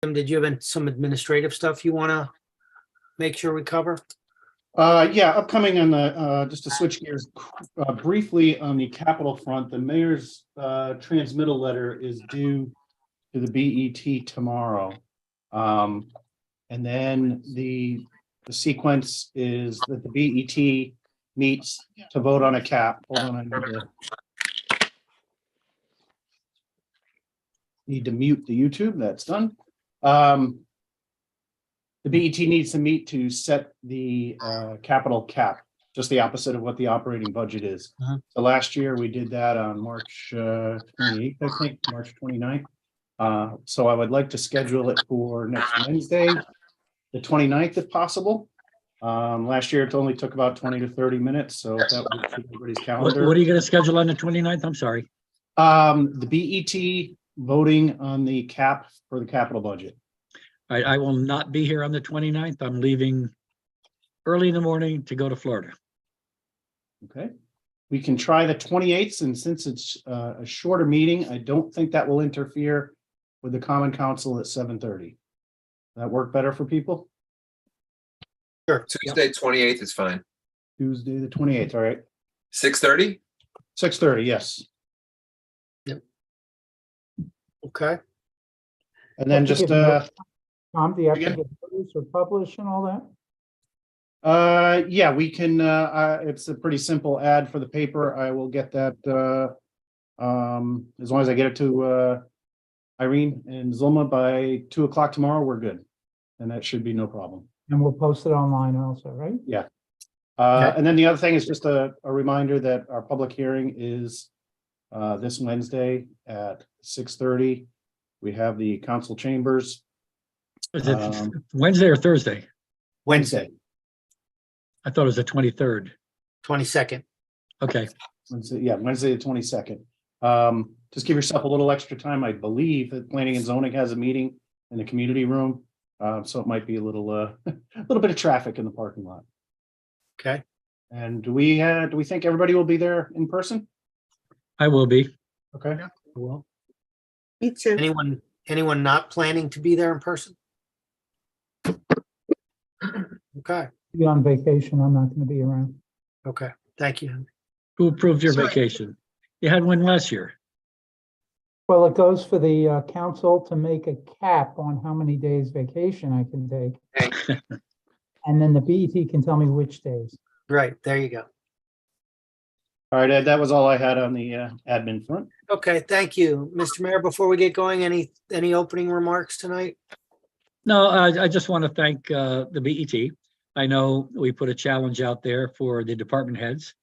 Did you have some administrative stuff you want to make sure we cover? Yeah, upcoming on the, just to switch gears briefly on the capital front, the mayor's transmittal letter is due to the BET tomorrow. And then the sequence is that the BET meets to vote on a cap. Hold on, I need to mute the YouTube. That's done. The BET needs to meet to set the capital cap, just the opposite of what the operating budget is. So last year we did that on March 28th, I think, March 29th. So I would like to schedule it for next Wednesday, the 29th, if possible. Last year it only took about 20 to 30 minutes, so if that would fit everybody's calendar. What are you going to schedule on the 29th? I'm sorry. The BET voting on the cap for the capital budget. I will not be here on the 29th. I'm leaving early in the morning to go to Florida. Okay, we can try the 28th, and since it's a shorter meeting, I don't think that will interfere with the Common Council at 7:30. That work better for people? Sure. Tuesday, 28th is fine. Tuesday, the 28th, all right. 6:30? 6:30, yes. Okay. And then just, Tom, do you have to again? get notice or publish and all that? yeah, we can, it's a pretty simple ad for the paper. I will get that, as long as I get it to, Irene and Zulma by 2 o'clock tomorrow, we're good. And that should be no problem. And we'll post it online also, right? And then the other thing is just a reminder that our public hearing is this Wednesday at 6:30. We have the council chambers. Is it Wednesday or Thursday? Wednesday. I thought it was the 23rd. 22nd. Okay. Wednesday, yeah, Wednesday the 22nd. Just give yourself a little extra time. I believe that Planning and Zoning has a meeting in the community room. So it might be a little bit of traffic in the parking lot. Okay. And do we think everybody will be there in person? I will be. Okay. Well, Me too. anyone not planning to be there in person? Okay. Be on vacation. I'm not going to be around. Okay. Thank you. Who approved your Sorry. vacation? You had one last year. Well, it goes for the council to make a cap on how many days vacation I can take. And then the BET can tell me which days. Right. There you go. All right, Ed, that was all I had on the admin front. Okay. Thank you. Mr. Mayor, before we get going, any opening remarks tonight? No, I just want to thank the BET. I know we put a challenge out there for the department heads.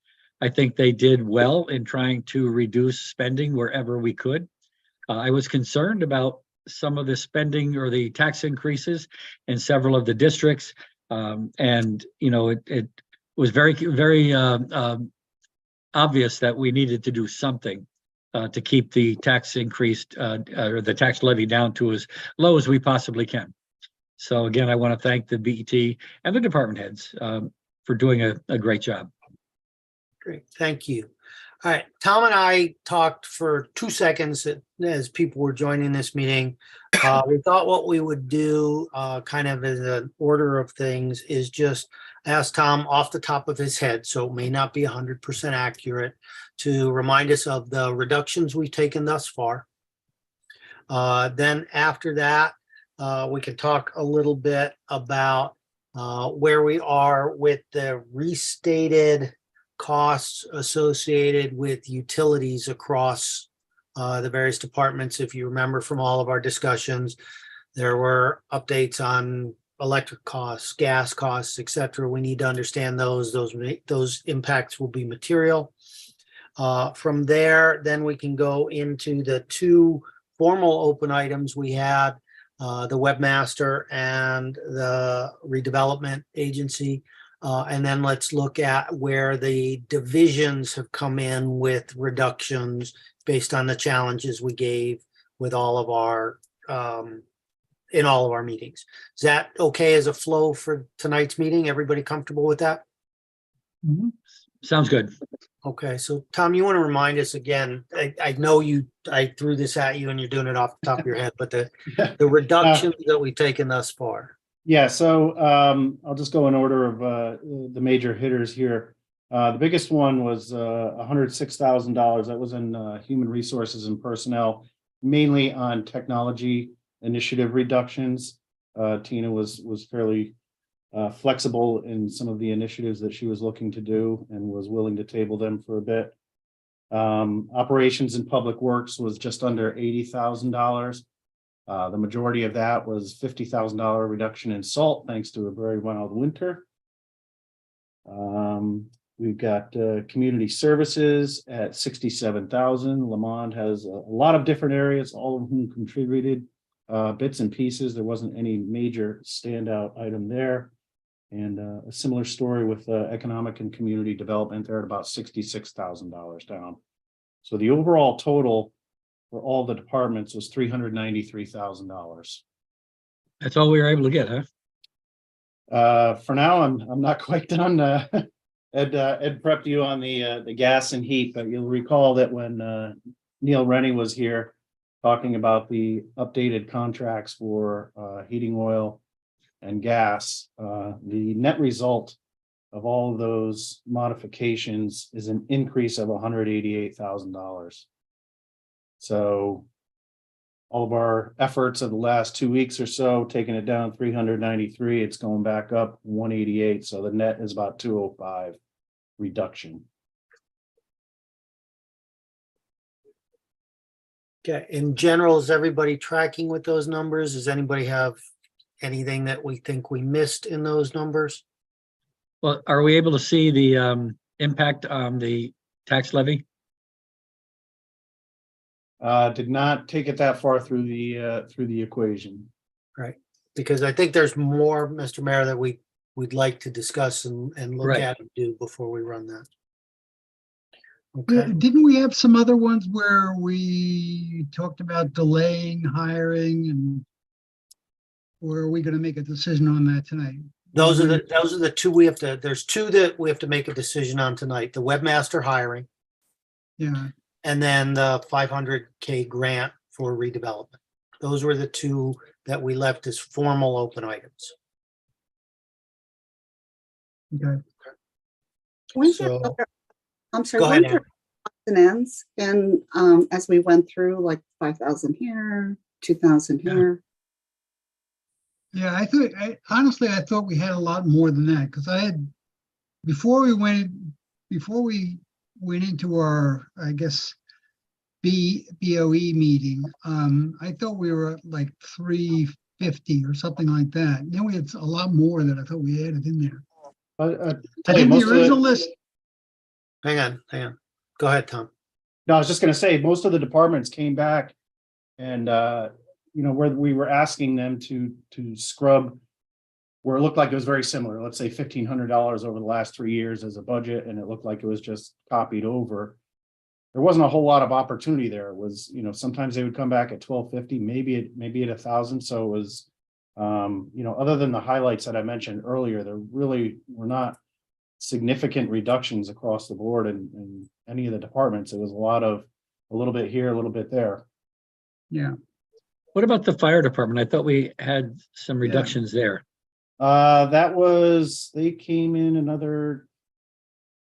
I think they did well in trying to reduce spending wherever we could. I was concerned about some of the spending or the tax increases in several of the districts. And, you know, it was very obvious that we needed to do something to keep the tax increased or the tax levy down to as low as we possibly can. So again, I want to thank the BET and the department heads for doing a great job. Great. Thank you. All right. Tom and I talked for 2 seconds as people were joining this meeting. We thought what we would do kind of as an order of things is just ask Tom off the top of his head, so it may not be 100% accurate, to remind us of the reductions we've taken thus far. Then after that, we can talk a little bit about where we are with the restated costs associated with utilities across the various departments. If you remember from all of our discussions, there were updates on electric costs, gas costs, etc. We need to understand those impacts will be material. From there, then we can go into the two formal open items we had, the webmaster and the redevelopment agency. And then let's look at where the divisions have come in with reductions based on the challenges we gave with all of our in all of our meetings. Is that okay as a flow for tonight's meeting? Everybody comfortable with that? Mhm. Sounds good. Okay, so Tom, you want to remind us again, I know I threw this at you and you're doing it off the top of your head, but the reductions that we've taken thus far. Yeah, so I'll just go in order of the major hitters here. The biggest one was $106,000. That was in human resources and personnel, mainly on technology initiative reductions. Tina was fairly flexible in some of the initiatives that she was looking to do and was willing to table them for a bit. Operations and public works was just under $80,000. The majority of that was $50,000 reduction in salt, thanks to a very mild winter. We've got community services at 67,000. Lamont has a lot of different areas, all of whom contributed bits and pieces. There wasn't any major standout item there. And a similar story with economic and community development. They're at about $66,000 down. So the overall total for all the departments was $393,000. That's all we were able to get, huh? For now, I'm not quite done. Ed prepped you on the gas and heat, but you'll recall that when Neil Rennie was here talking about the updated contracts for heating oil and gas, the net result of all of those modifications is an increase of $188,000. So all of our efforts of the last 2 weeks or so, taking it down 393, it's going back up 188. So the net is about 205 reduction. Okay, in general, is everybody tracking with those numbers? Does anybody have anything that we think we missed in those numbers? Well, are we able to see the impact on the tax levy? Did not take it that far through the equation. Right, because I think there's more, Mr. Mayor, that we'd like to discuss and look Right. at and do before we run that. Yeah, Okay, didn't we have some other ones where we talked about delaying hiring and or are we gonna make a decision on that tonight? those are the two we have to, there's two that we have to make a decision on tonight, the webmaster hiring Yeah, and then the 500K grant for redevelopment. Those were the two that we left as formal open items. okay. Weren't So- there other- I'm sorry, Go ahead, weren't there odds and ends? And as we went through, like 5,000 here, 2,000 Yeah. here. Yeah, honestly, I thought we had a lot more than that, because before we went into our, I guess, BOE meeting, I thought we were at like 350 or something like that. And then we had a lot more that I thought we added in there. I I think the original list, Hang on. Go ahead, Tom. No, I was just gonna say, most of the departments came back and, where we were asking them to scrub where it looked like it was very similar, let's say $1,500 over the last 3 years as a budget, and it looked like it was just copied over. There wasn't a whole lot of opportunity there. It was, sometimes they would come back at 1,250, maybe at 1,000. So it was, other than the highlights that I mentioned earlier, there really were not significant reductions across the board in any of the departments. It was a little bit here, a little bit there. yeah. What about the fire department? I thought we had some reductions there. They came in another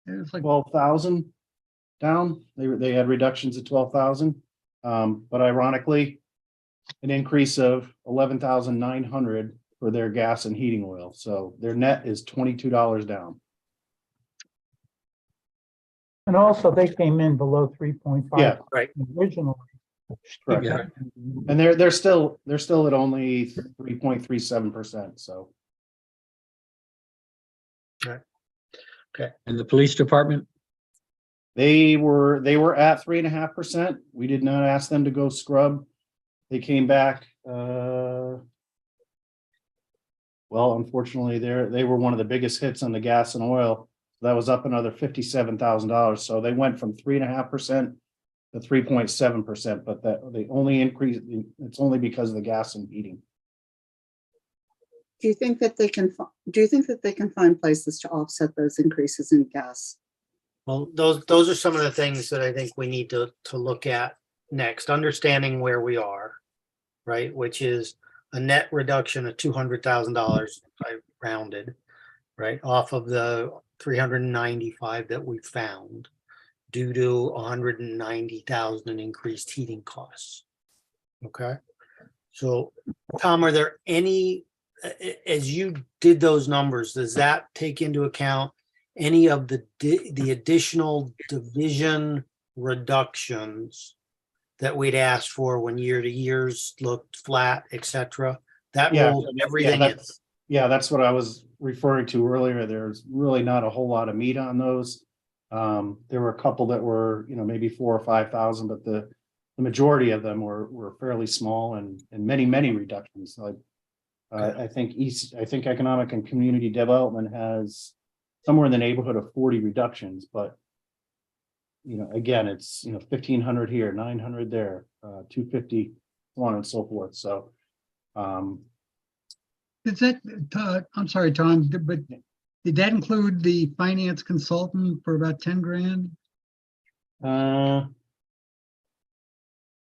It was like 12,000 down. They had reductions of 12,000. But ironically, an increase of 11,900 for their gas and heating oil. So their net is $22 down. And also they came in below 3.5. Yeah, right. Originally. correct. Yeah. And they're still at only 3.37%. So And the police department? they were at 3.5%. We did not ask them to go scrub. They came back. Well, unfortunately, they were one of the biggest hits on the gas and oil. That was up another $57,000. So they went from 3.5% to 3.7%, but the only increase, it's only because of the gas and heating. Do you think that they can find places to offset those increases in gas? Well, those are some of the things that I think we need to look at next, understanding where we are, right? Which is a net reduction of $200,000, I rounded, right, off of the 395 that we found due to 190,000 in increased heating costs. Okay, so Tom, are there any, as you did those numbers, does that take into account any of the additional division reductions that we'd asked for when year to years looked flat, et cetera? That Yeah, rolls everything in. That's what I was referring to earlier. There's really not a whole lot of meat on those. There were a couple that were, maybe 4,000 or 5,000, but the majority of them were fairly small and many reductions. Like I think Economic and Community Development has somewhere in the neighborhood of 40 reductions, but again, it's 1,500 here, 900 there, 250, so on and so forth. So Is that, I'm sorry, Tom, but did that include the finance consultant for about 10 grand?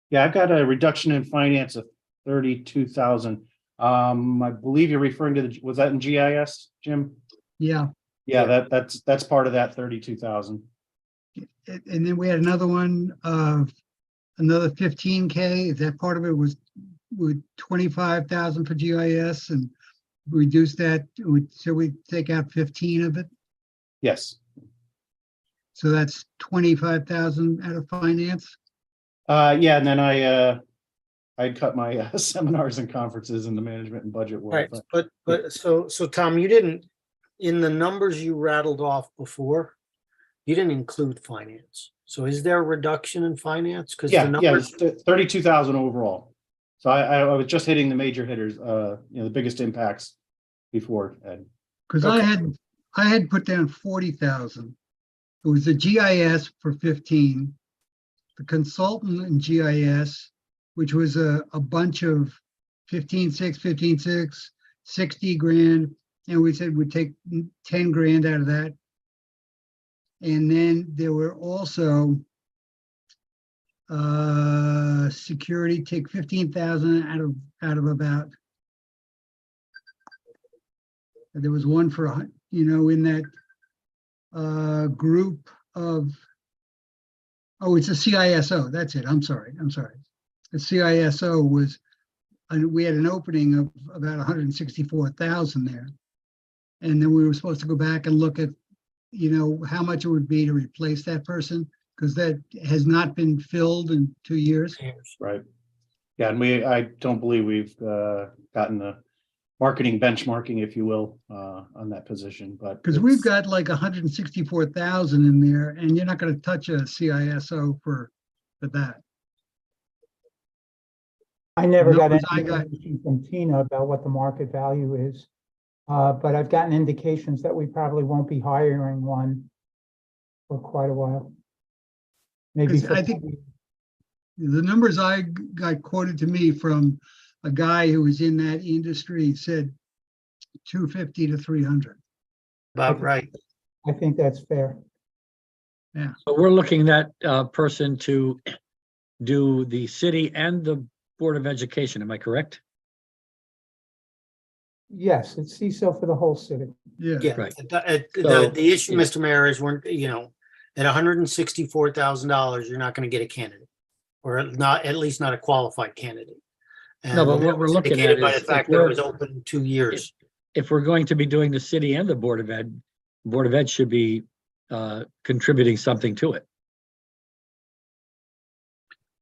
Yeah, I've got a reduction in finance of 32,000. I believe you're referring to was that in GIS, Jim? Yeah, Yeah, that's part of that 32,000. and then we had another one of another 15K. Is that part of it was with 25,000 for GIS and reduce that? So we take out 15 of it. Yes. So that's 25,000 out of finance. Yeah, and then I cut my seminars and conferences in the management and budget world. Right, but so Tom, you didn't, in the numbers you rattled off before, you didn't include finance. So is there a reduction in finance? Because the numbers, it's 32,000 overall. So I was just hitting the major hitters, the biggest impacts before, Ed. Because Okay. I had put down 40,000. It was the GIS for 15, the consultant in GIS, which was a bunch of 15.6, 15.6, 60 grand. And we said we'd take 10 grand out of that. And then there were also security, take 15,000 out of about. There was one for, in that group of, it's a CISO. That's it. I'm sorry. The CISO was, and we had an opening of about 164,000 there. And then we were supposed to go back and look at, how much it would be to replace that person, because that has not been filled in 2 years. Right. Yeah, and I don't believe we've gotten the marketing benchmarking, if you will, on that position, but Because we've got like 164,000 in there, and you're not going to touch a CISO for that. I never got Numbers any I got- information from Tina about what the market value is. But I've gotten indications that we probably won't be hiring one for quite a while. Maybe 'Cause for I think the numbers I got quoted to me from a guy who was in that industry said 250 to 300. about right. I think that's fair. So we're looking at a person to do the city and the Board of Education, am I correct? Yes, it's CISO for the whole city. Yeah, Right. the issue, yeah. Mr. Mayor, is we're, at $164,000, you're not going to get a candidate, or not, at least not a qualified candidate. No, but And what we're that was looking indicated at by is the fact if that it we're- was open 2 years. If we're going to be doing the city and the Board of Ed should be contributing something to it.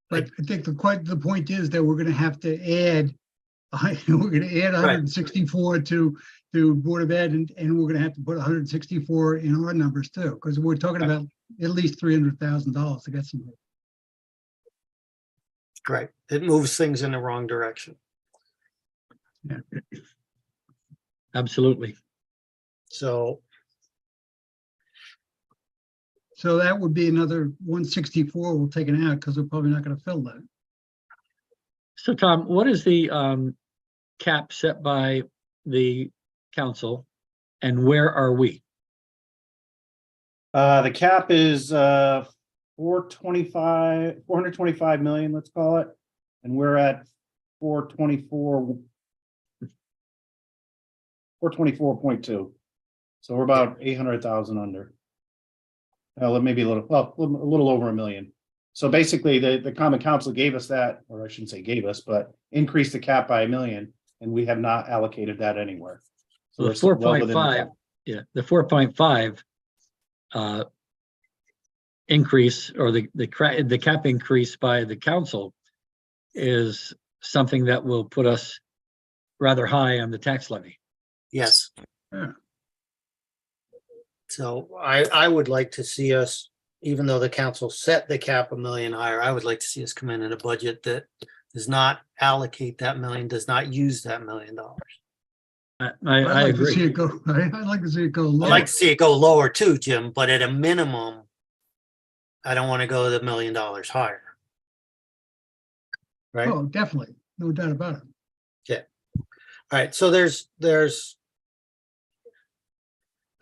But I think the point is that we're going to have to add, we're going to add 164 to Board of Ed, and we're going to have to put 164 in our numbers too, because we're talking about at least $300,000 to get somebody. Right. It moves things in the wrong direction. Absolutely. So, So that would be another 164 we'll take it out, because we're probably not going to fill that. So Tom, what is the cap set by the council and where are we? The cap is 425 million, let's call it. And we're at 424.2. So we're about 800,000 under. Maybe a little over $1 million. So basically, the Common Council gave us that, or I shouldn't say gave us, but increased the cap by $1 million, and we have not allocated that anywhere. So The we're still well within the 4.5, cap. yeah, the 4.5 increase, or the cap increase by the council is something that will put us rather high on the tax levy. Yes. Yeah. So I would like to see us, even though the council set the cap $1 million higher, I would like to see us come in a budget that does not allocate that million, does not use that $1 million. I I'd like to see agree. it go, I'd like to see it go I'd lower. like to see it go lower too, Jim, but at a minimum, I don't want to go the $1 million higher. Right? Oh, definitely. No doubt about it. All right, so there's I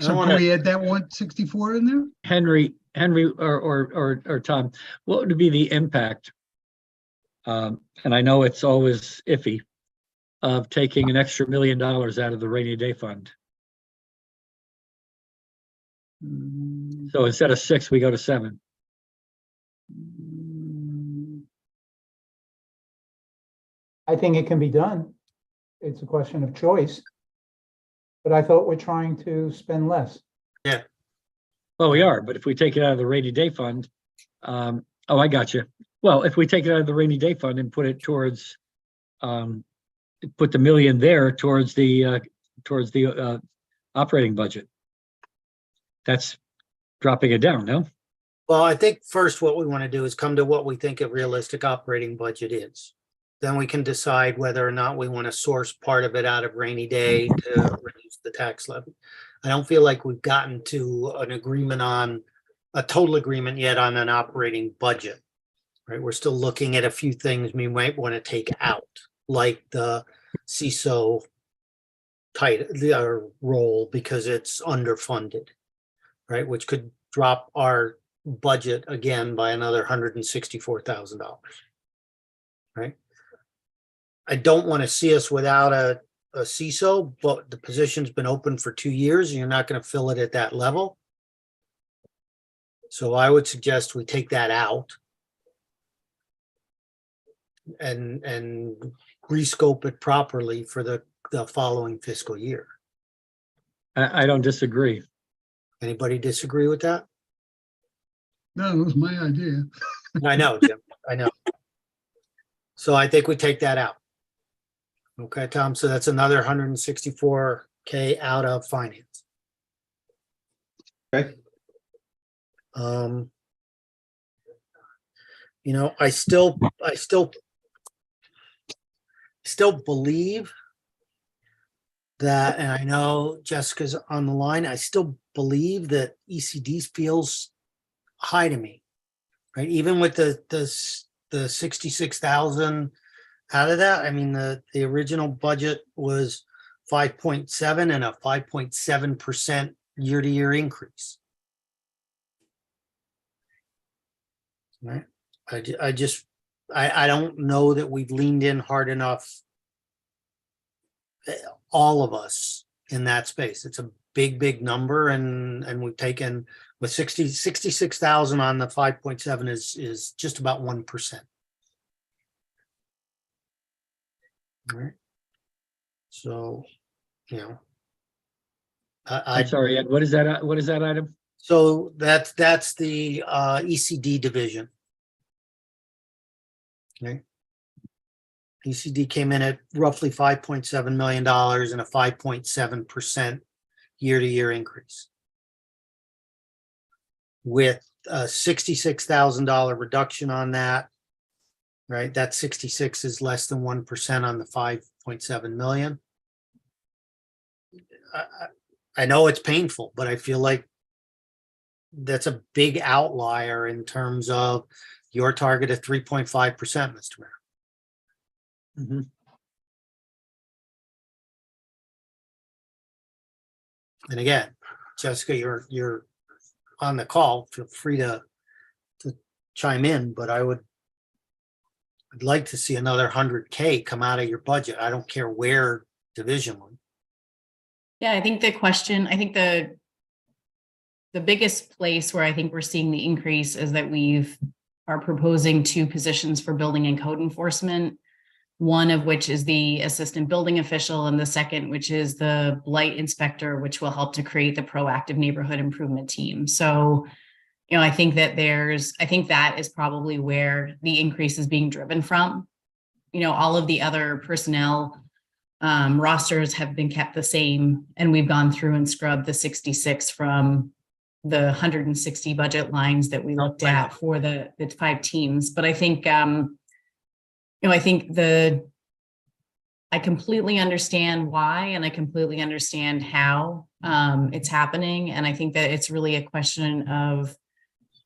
So don't can wanna- we add that 164 in there? Henry, or Tom, what would be the impact? And I know it's always iffy, of taking an extra $1 million out of the rainy day fund. So instead of 6, we go to 7. I think it can be done. It's a question of choice. But I thought we're trying to spend less. Well, we are, but if we take it out of the rainy day fund, oh, I got you. Well, if we take it out of the rainy day fund and put it towards, put the $1 million there towards the operating budget. That's dropping it down, no? Well, I think first what we want to do is come to what we think a realistic operating budget is. Then we can decide whether or not we want to source part of it out of rainy day to reduce the tax levy. I don't feel like we've gotten to an agreement on a total agreement yet on an operating budget. Right? We're still looking at a few things we might want to take out, like the CISO role because it's underfunded, right? Which could drop our budget again by another $164,000, right? I don't want to see us without a CISO, but the position's been open for 2 years and you're not going to fill it at that level. So I would suggest we take that out and rescope it properly for the following fiscal year. I don't disagree. Anybody disagree with that? No, it was my idea. I know, Jim, I know. So I think we take that out. Okay, Tom, so that's another $164K out of finance. Okay. You know, I still believe that, and I know Jessica's on the line, I still believe that ECD feels high to me, right? Even with the 66,000 out of that, I mean, the original budget was 5.7 and a 5.7% year-to-year increase. Right? I don't know that we've leaned in hard enough, all of us in that space. It's a big number, and we've taken with 66,000 on the 5.7 is just about 1%. All right. So, you know, I'm sorry, Ed, what is that item? so that's the ECD division. Okay. ECD came in at roughly $5.7 million and a 5.7% year-to-year increase. With a $66,000 reduction on that, right? That 66 is less than 1% on the 5.7 million. I know it's painful, but I feel like that's a big outlier in terms of your target of 3.5%, Mr. Mayor. Mm-hmm. And again, Jessica, you're on the call, feel free to chime in, but I'd like to see another 100K come out of your budget. I don't care where divisionally. Yeah, I think the biggest place where I think we're seeing the increase is that are proposing 2 positions for building and code enforcement. One of which is the assistant building official, and the second, which is the blight inspector, which will help to create the proactive neighborhood improvement team. So, I think that that is probably where the increase is being driven from. All of the other personnel rosters have been kept the same, and we've gone through and scrubbed the 66 from the 160 budget lines that we looked at for the 5 teams. But I think, I completely understand why, and I completely understand how it's happening. And I think that it's really a question of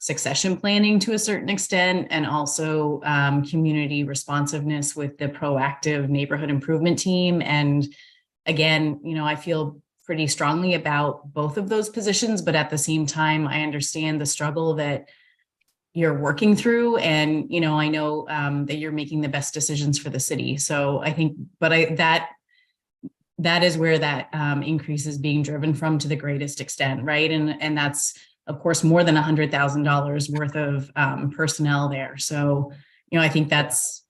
succession planning to a certain extent, and also community responsiveness with the proactive neighborhood improvement team. And again, I feel pretty strongly about both of those positions, but at the same time, I understand the struggle that you're working through, and I know that you're making the best decisions for the city. So I think, that is where that increase is being driven from to the greatest extent, right? And that's of course more than $100,000 worth of personnel there. So I think that's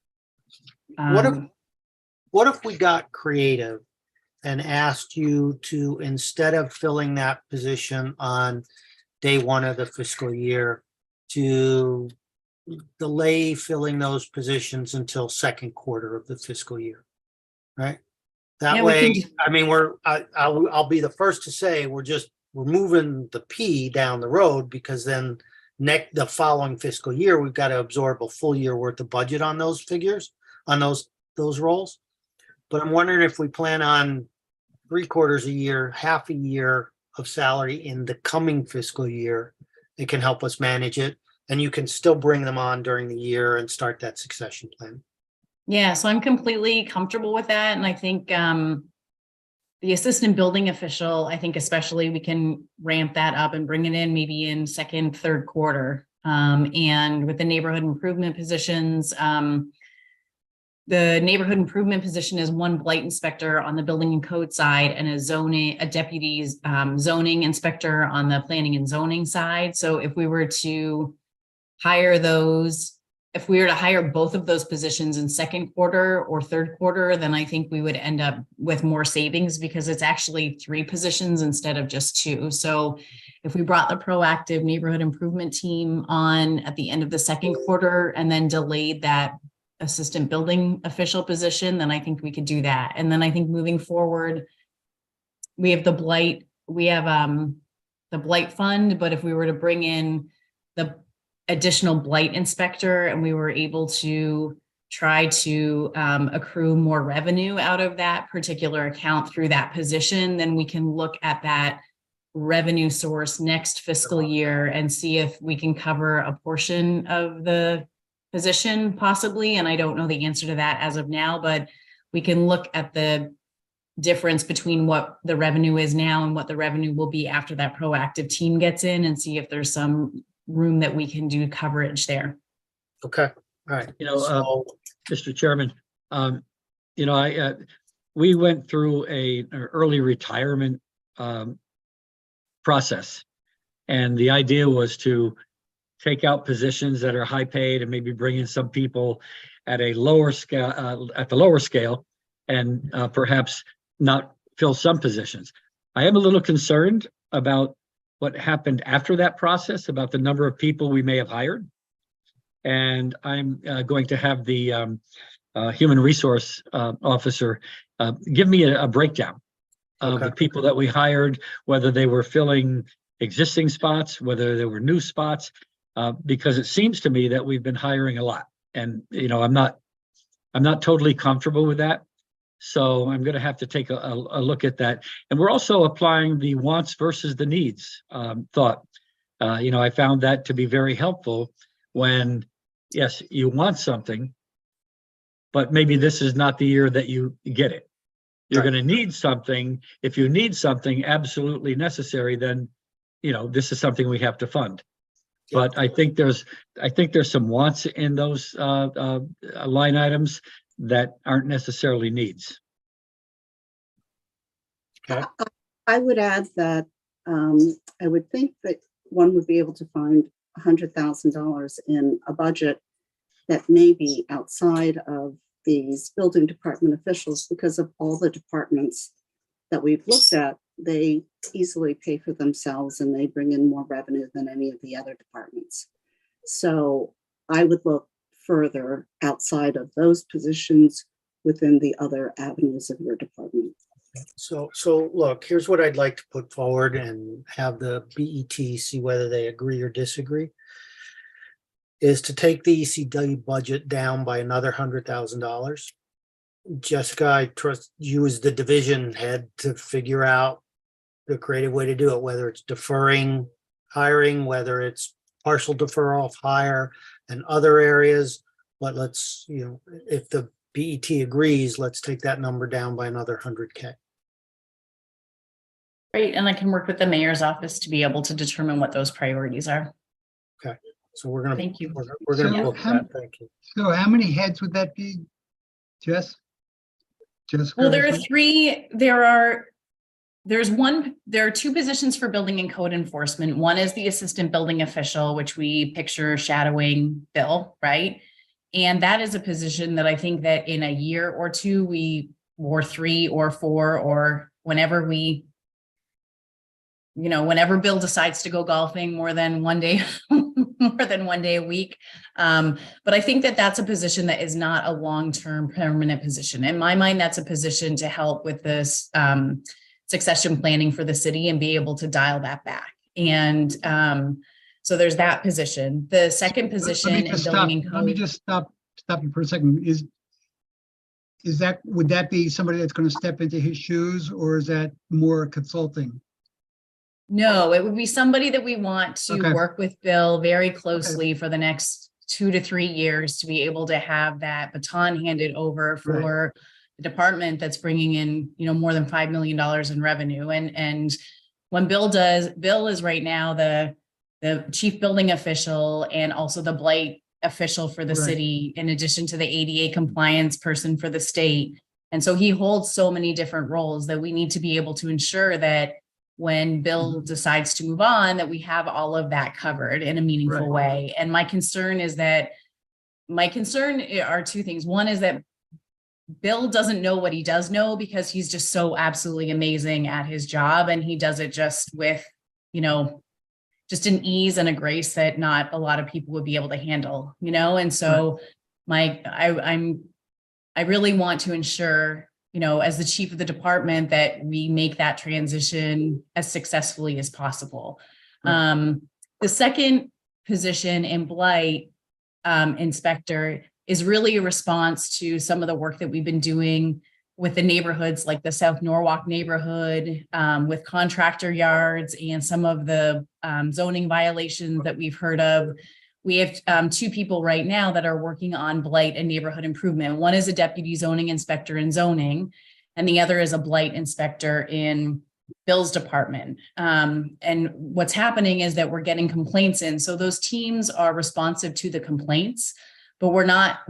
what if we got creative and asked you to, instead of filling that position on day 1 of the fiscal year, to delay filling those positions until second quarter of the fiscal year, right? That Yeah, we way, can- I mean, I'll be the first to say we're moving the P down the road, because then the following fiscal year, we've got to absorb a full year worth of budget on those figures, on those roles. But I'm wondering if we plan on 3/4 a year, half a year of salary in the coming fiscal year, it can help us manage it. And you can still bring them on during the year and start that succession plan. Yeah, so I'm completely comfortable with that. And I think the assistant building official, I think especially we can ramp that up and bring it in maybe in second, third quarter. And with the neighborhood improvement positions, the neighborhood improvement position is 1 blight inspector on the building and code side, and a deputy zoning inspector on the planning and zoning side. So if we were to hire both of those positions in second quarter or third quarter, then I think we would end up with more savings, because it's actually 3 positions instead of just 2. So if we brought the proactive neighborhood improvement team on at the end of the second quarter and then delayed that assistant building official position, then I think we could do that. And then I think moving forward, we have the blight fund, but if we were to bring in the additional blight inspector and we were able to try to accrue more revenue out of that particular account through that position, then we can look at that revenue source next fiscal year and see if we can cover a portion of the position possibly. And I don't know the answer to that as of now, but we can look at the difference between what the revenue is now and what the revenue will be after that proactive team gets in, and see if there's some room that we can do coverage there. Okay, all right. Mr. Chairman, we went through an early retirement process, and the idea was to take out positions that are high paid and maybe bring in some people at a lower scale, and perhaps not fill some positions. I am a little concerned about what happened after that process, about the number of people we may have hired. And I'm going to have the human resource officer give me a breakdown of the people that we hired, whether they were filling existing spots, whether there were new spots, because it seems to me that we've been hiring a lot. And, I'm not totally comfortable with that. So I'm going to have to take a look at that. And we're also applying the wants versus the needs thought. I found that to be very helpful when, yes, you want something, but maybe this is not the year that you get it. You're going to need something. If you need something absolutely necessary, then this is something we have to fund. Yeah. But I think there's some wants in those line items that aren't necessarily needs. Okay. I would add that I would think that one would be able to find $100,000 in a budget that may be outside of these building department officials, because of all the departments that we've looked at, they easily pay for themselves and they bring in more revenue than any of the other departments. So I would look further outside of those positions within the other avenues of your department. So look, here's what I'd like to put forward and have the BET see whether they agree or disagree. Is to take the ECW budget down by another $100,000. Jessica, I trust you as the division head to figure out the creative way to do it, whether it's deferring hiring, whether it's partial deferral of hire and other areas. But let's, if the BET agrees, let's take that number down by another 100K. Great, and I can work with the mayor's office to be able to determine what those priorities are. So we're gonna, Thank you. we're gonna So book that. Thank you. So how many heads would that be, Jess? Jessica? Well, there are two positions for building and code enforcement. One is the assistant building official, which we picture shadowing Bill, right? And that is a position that I think that in a year or two, or 3 or 4, or whenever whenever Bill decides to go golfing more than one day, more than one day a week. But I think that that's a position that is not a long-term permanent position. In my mind, that's a position to help with this succession planning for the city and be able to dial that back. And so there's that position. The second position in building and code. Let me just stop you for a second. Would that be somebody that's going to step into his shoes, or is that more consulting? No, it would be somebody that we want to Okay. work with Bill very closely for the next 2 to 3 years to be able to have that baton handed over for the department that's bringing in, more than $5 million in revenue. And when Bill is right now the chief building official and also the blight official for the Right. city, in addition to the ADA compliance person for the state. And so he holds so many different roles that we need to be able to ensure that when Bill decides to move on, that we have all of that covered in a meaningful way. And my concern are two things. One is that Bill doesn't know what he does know, because he's just so absolutely amazing at his job. And he does it just with, just an ease and a grace that not a lot of people would be able to handle, And so I really want to ensure, as the chief of the department, that we make that transition as successfully as possible. Right. The second position in blight inspector is really a response to some of the work that we've been doing with the neighborhoods, like the South Norwalk neighborhood, with contractor yards and some of the zoning violations that we've heard of. We have 2 people right now that are working on blight and neighborhood improvement. One is a deputy zoning inspector in zoning, and the other is a blight inspector in Bill's department. And what's happening is that we're getting complaints in. So those teams are responsive to the complaints, but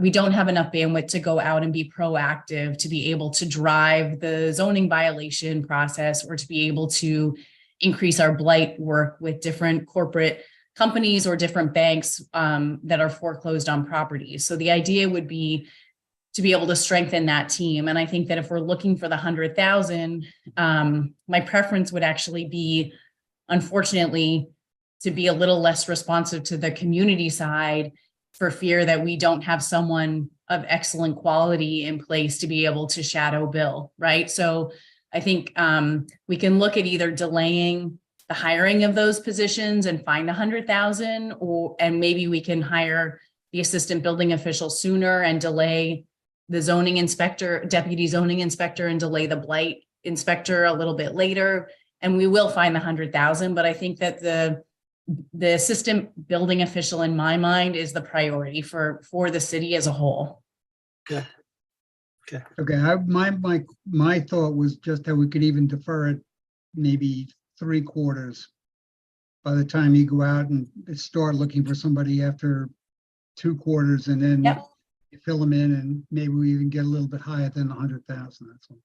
we don't have enough bandwidth to go out and be proactive to be able to drive the zoning violation process, or to be able to increase our blight work with different corporate companies or different banks that are foreclosed on properties. So the idea would be to be able to strengthen that team. And I think that if we're looking for the 100,000, my preference would actually be, unfortunately, to be a little less responsive to the community side, for fear that we don't have someone of excellent quality in place to be able to shadow Bill, right? So I think we can look at either delaying the hiring of those positions and find 100,000, and maybe we can hire the assistant building official sooner and delay the zoning inspector, deputy zoning inspector, and delay the blight inspector a little bit later. And we will find the 100,000, but I think that the assistant building official, in my mind, is the priority for the city as a whole. Okay. My thought was just that we could even defer it maybe 3 quarters by the time you go out and start looking for somebody after 2 quarters, and then Yep. you fill them in, and maybe we even get a little bit higher than 100,000. That's all.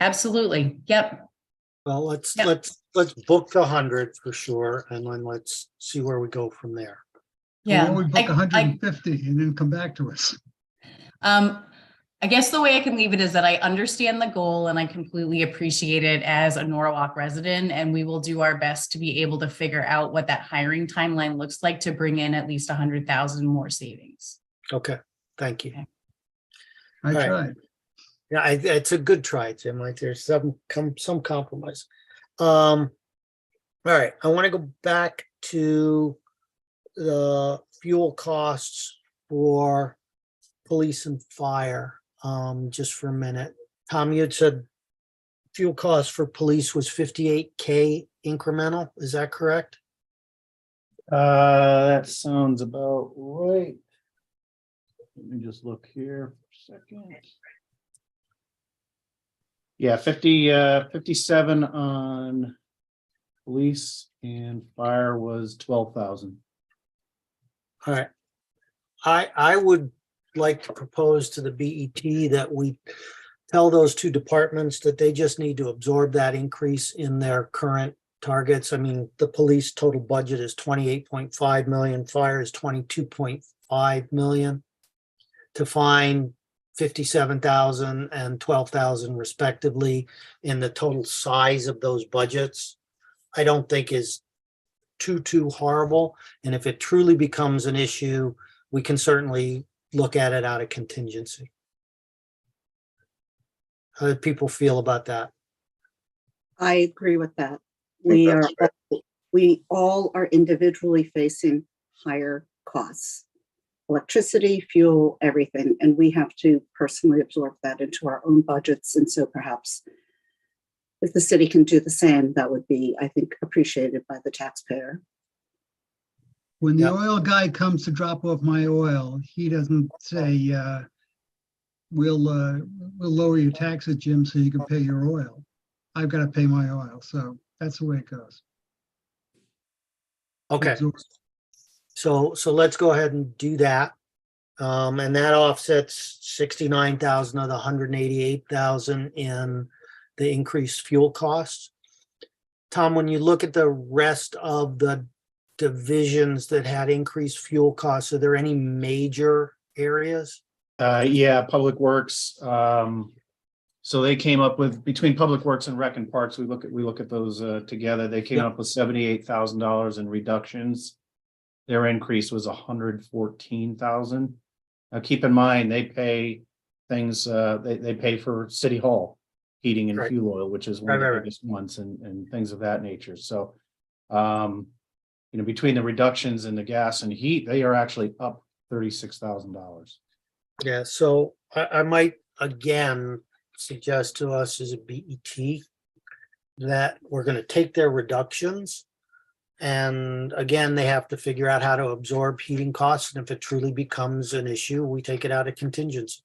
Absolutely. Yep. Well, let's Yeah. book the 100 for sure, and then let's see where we go from there. Yeah. Or we book I- 150 and then come back to us. I guess the way I can leave it is that I understand the goal and I completely appreciate it as a Norwalk resident, and we will do our best to be able to figure out what that hiring timeline looks like to bring in at least 100,000 more savings. Okay, thank you. Okay. I All right. tried. Yeah, it's a good try, Jim. Like there's some compromise. All right, I want to go back to the fuel costs for police and fire, just for a minute. Tom, you had said fuel costs for police was 58K incremental. Is that correct? That sounds about right. Let me just look here for a second. Yeah, 57 on police, and fire was 12,000. All right. I would like to propose to the BET that we tell those two departments that they just need to absorb that increase in their current targets. I mean, the police total budget is 28.5 million, fire is 22.5 million. To find 57,000 and 12,000 respectively in the total size of those budgets, I don't think is too horrible. And if it truly becomes an issue, we can certainly look at it out of contingency. How do people feel about that? I agree with that. We all are individually facing higher costs. Electricity, fuel, everything, and we have to personally absorb that into our own budgets. And so perhaps if the city can do the same, that would be, I think, appreciated by the taxpayer. When the Yeah. oil guy comes to drop off my oil, he doesn't say, we'll lower your taxes, Jim, so you can pay your oil. I've got to pay my oil. So that's the way it goes. Okay, Absorb- so let's go ahead and do that. And that offsets 69,000 of the 188,000 in the increased fuel costs. Tom, when you look at the rest of the divisions that had increased fuel costs, are there any major areas? Yeah, Public Works. So they came up with, between Public Works and Rec and Parks, we look at those together. They came Yep. up with $78,000 in reductions. Their increase was 114,000. Now, keep in mind, they pay things, they pay for City Hall heating and Right. fuel oil, which is one of Right, the right. biggest ones, and things of that nature. So, between the reductions in the gas and heat, they are actually up $36,000. Yeah, so I might again suggest to us as a BET that we're going to take their reductions. And again, they have to figure out how to absorb heating costs. And if it truly becomes an issue, we take it out of contingency.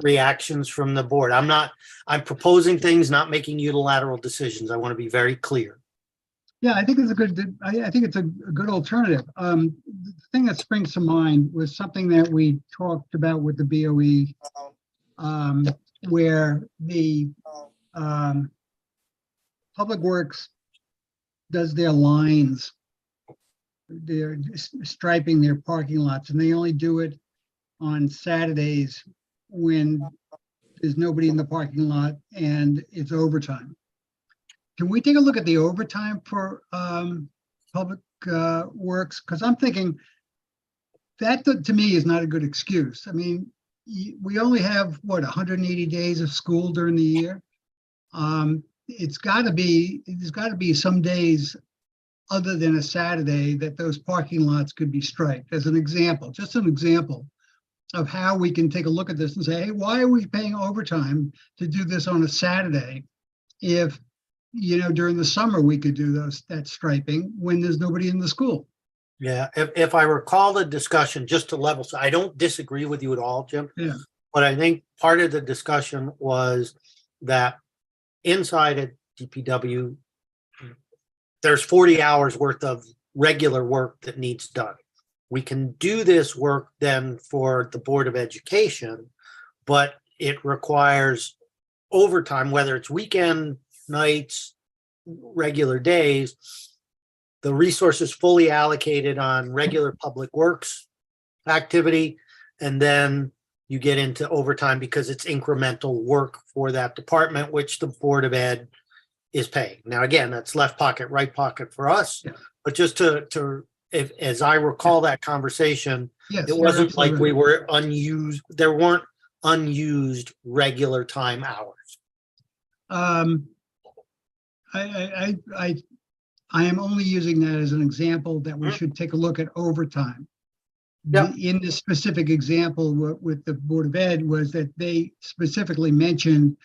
Reactions from the board. I'm proposing things, not making unilateral decisions. I want to be very clear. Yeah, I think it's a good, I think it's a good alternative. The thing that springs to mind was something that we talked about with the BOE, where the Public Works does their lines, they're striping their parking lots, and they only do it on Saturdays when there's nobody in the parking lot and it's overtime. Can we take a look at the overtime for Public Works? Because I'm thinking that to me is not a good excuse. I mean, we only have, what, 180 days of school during the year? There's got to be some days other than a Saturday that those parking lots could be striped, as an example, just an example of how we can take a look at this and say, hey, why are we paying overtime to do this on a Saturday if, during the summer we could do that striping when there's nobody in the school? Yeah, if I recall the discussion, just to level, so I don't disagree with you at all, Jim. Yeah. But I think part of the discussion was that inside of DPW, there's 40 hours worth of regular work that needs done. We can do this work then for the Board of Education, but it requires overtime, whether it's weekend, nights, regular days. The resources fully allocated on regular public works activity, and then you get into overtime because it's incremental work for that department, which the Board of Ed is paying. Now, again, that's left pocket, right pocket for us, Yeah. but just if, as I recall that conversation, Yes. it you're wasn't like absolutely we were unused, there weren't unused regular time hours. I am only using that as an example that we Mhm. should take a look at overtime. Yep. In this specific example with the Board of Ed was that they specifically mentioned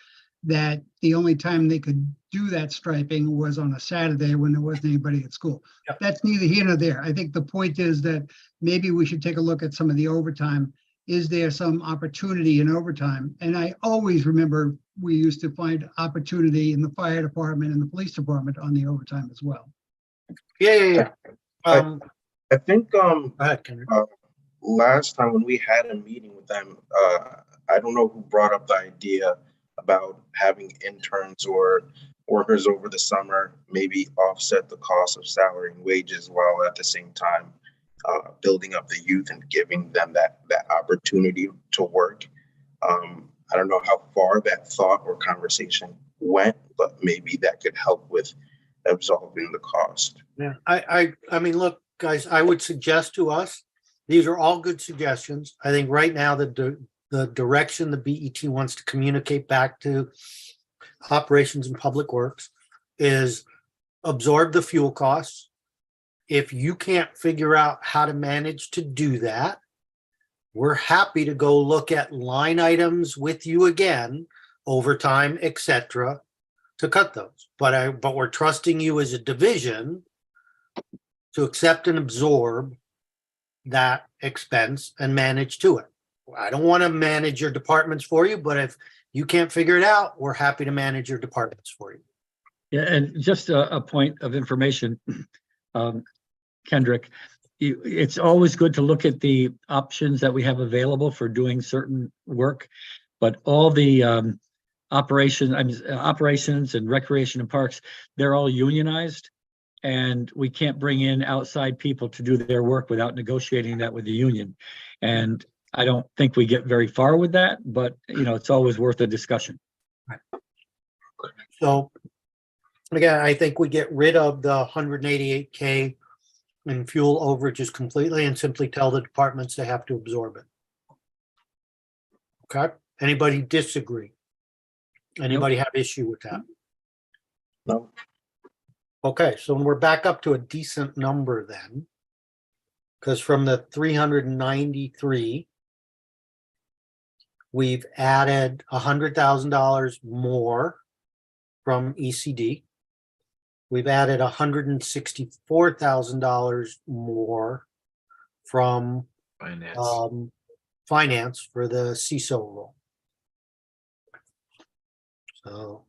that the only time they could do that striping was on a Saturday when there wasn't anybody at school. Yep. That's neither here nor there. I think the point is that maybe we should take a look at some of the overtime. Is there some opportunity in overtime? And I always remember we used to find opportunity in the fire department and the police department on the overtime as well. Yeah. I think Go ahead, Kendrick. last time when we had a meeting with them, I don't know who brought up the idea about having interns or workers over the summer maybe offset the cost of salary and wages while at the same time building up the youth and giving them that opportunity to work. I don't know how far that thought or conversation went, but maybe that could help with absorbing the cost. Yeah, I mean, look, guys, I would suggest to us, these are all good suggestions. I think right now the direction the BET wants to communicate back to operations and public works is absorb the fuel costs. If you can't figure out how to manage to do that, we're happy to go look at line items with you again, overtime, etc., to cut those. But we're trusting you as a division to accept and absorb that expense and manage to it. I don't want to manage your departments for you, but if you can't figure it out, we're happy to manage your departments for you. Yeah, and just a point of information, Kendrick, it's always good to look at the options that we have available for doing certain work, but all the operations and recreation and parks, they're all unionized, and we can't bring in outside people to do their work without negotiating that with the union. And I don't think we get very far with that, but it's always worth a discussion. So again, I think we get rid of the 188K in fuel overages completely and simply tell the departments they have to absorb it. Okay, anybody disagree? Anybody have issue with that? No. Okay, so we're back up to a decent number then. Because from the 393, we've added $100,000 more from ECD. We've added $164,000 more from Finance. finance for the CISO role. So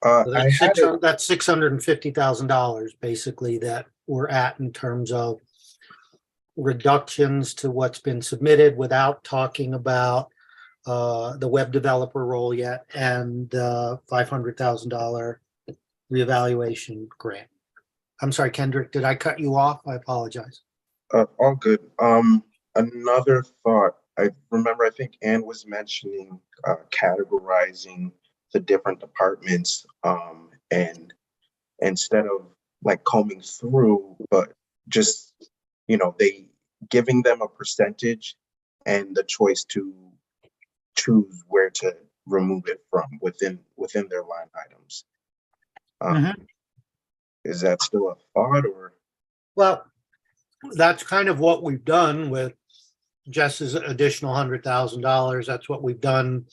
that's $650,000 basically that we're at in terms of reductions to what's been submitted without talking about the web developer role yet and $500,000 reevaluation grant. I'm sorry, Kendrick, did I cut you off? I apologize. All good. Another thought. I remember, I think Ann was mentioning categorizing the different departments, and instead of like combing through, but just they giving them a percentage and the choice to choose where to remove it from within their line items. Is that still a thought, or? Well, that's kind of what we've done with Jess's additional $100,000. That's what we've done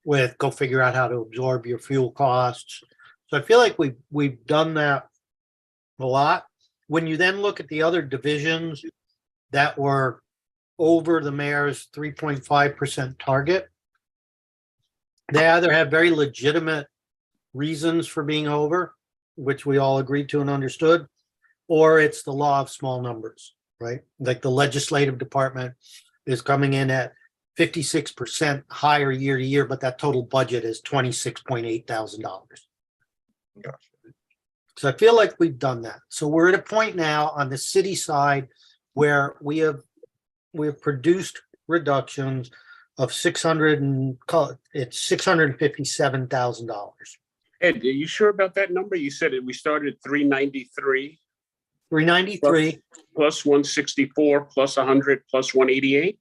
with go figure out how to absorb your fuel costs. So I feel like we've done that a lot. When you then look at the other divisions that were over the mayor's 3.5% target, They either have very legitimate reasons for being over, which we all agreed to and understood, or it's the law of small numbers, right? Like the legislative department is coming in at 56% higher year to year, but that total budget is $26.8 thousand. Gotcha. So I feel like we've done that. So we're at a point now on the city side where we have produced reductions of 600 and call it, it's $657,000. Ed, are you sure about that number? You said we started at 393 393. plus 164 plus 100 plus 188.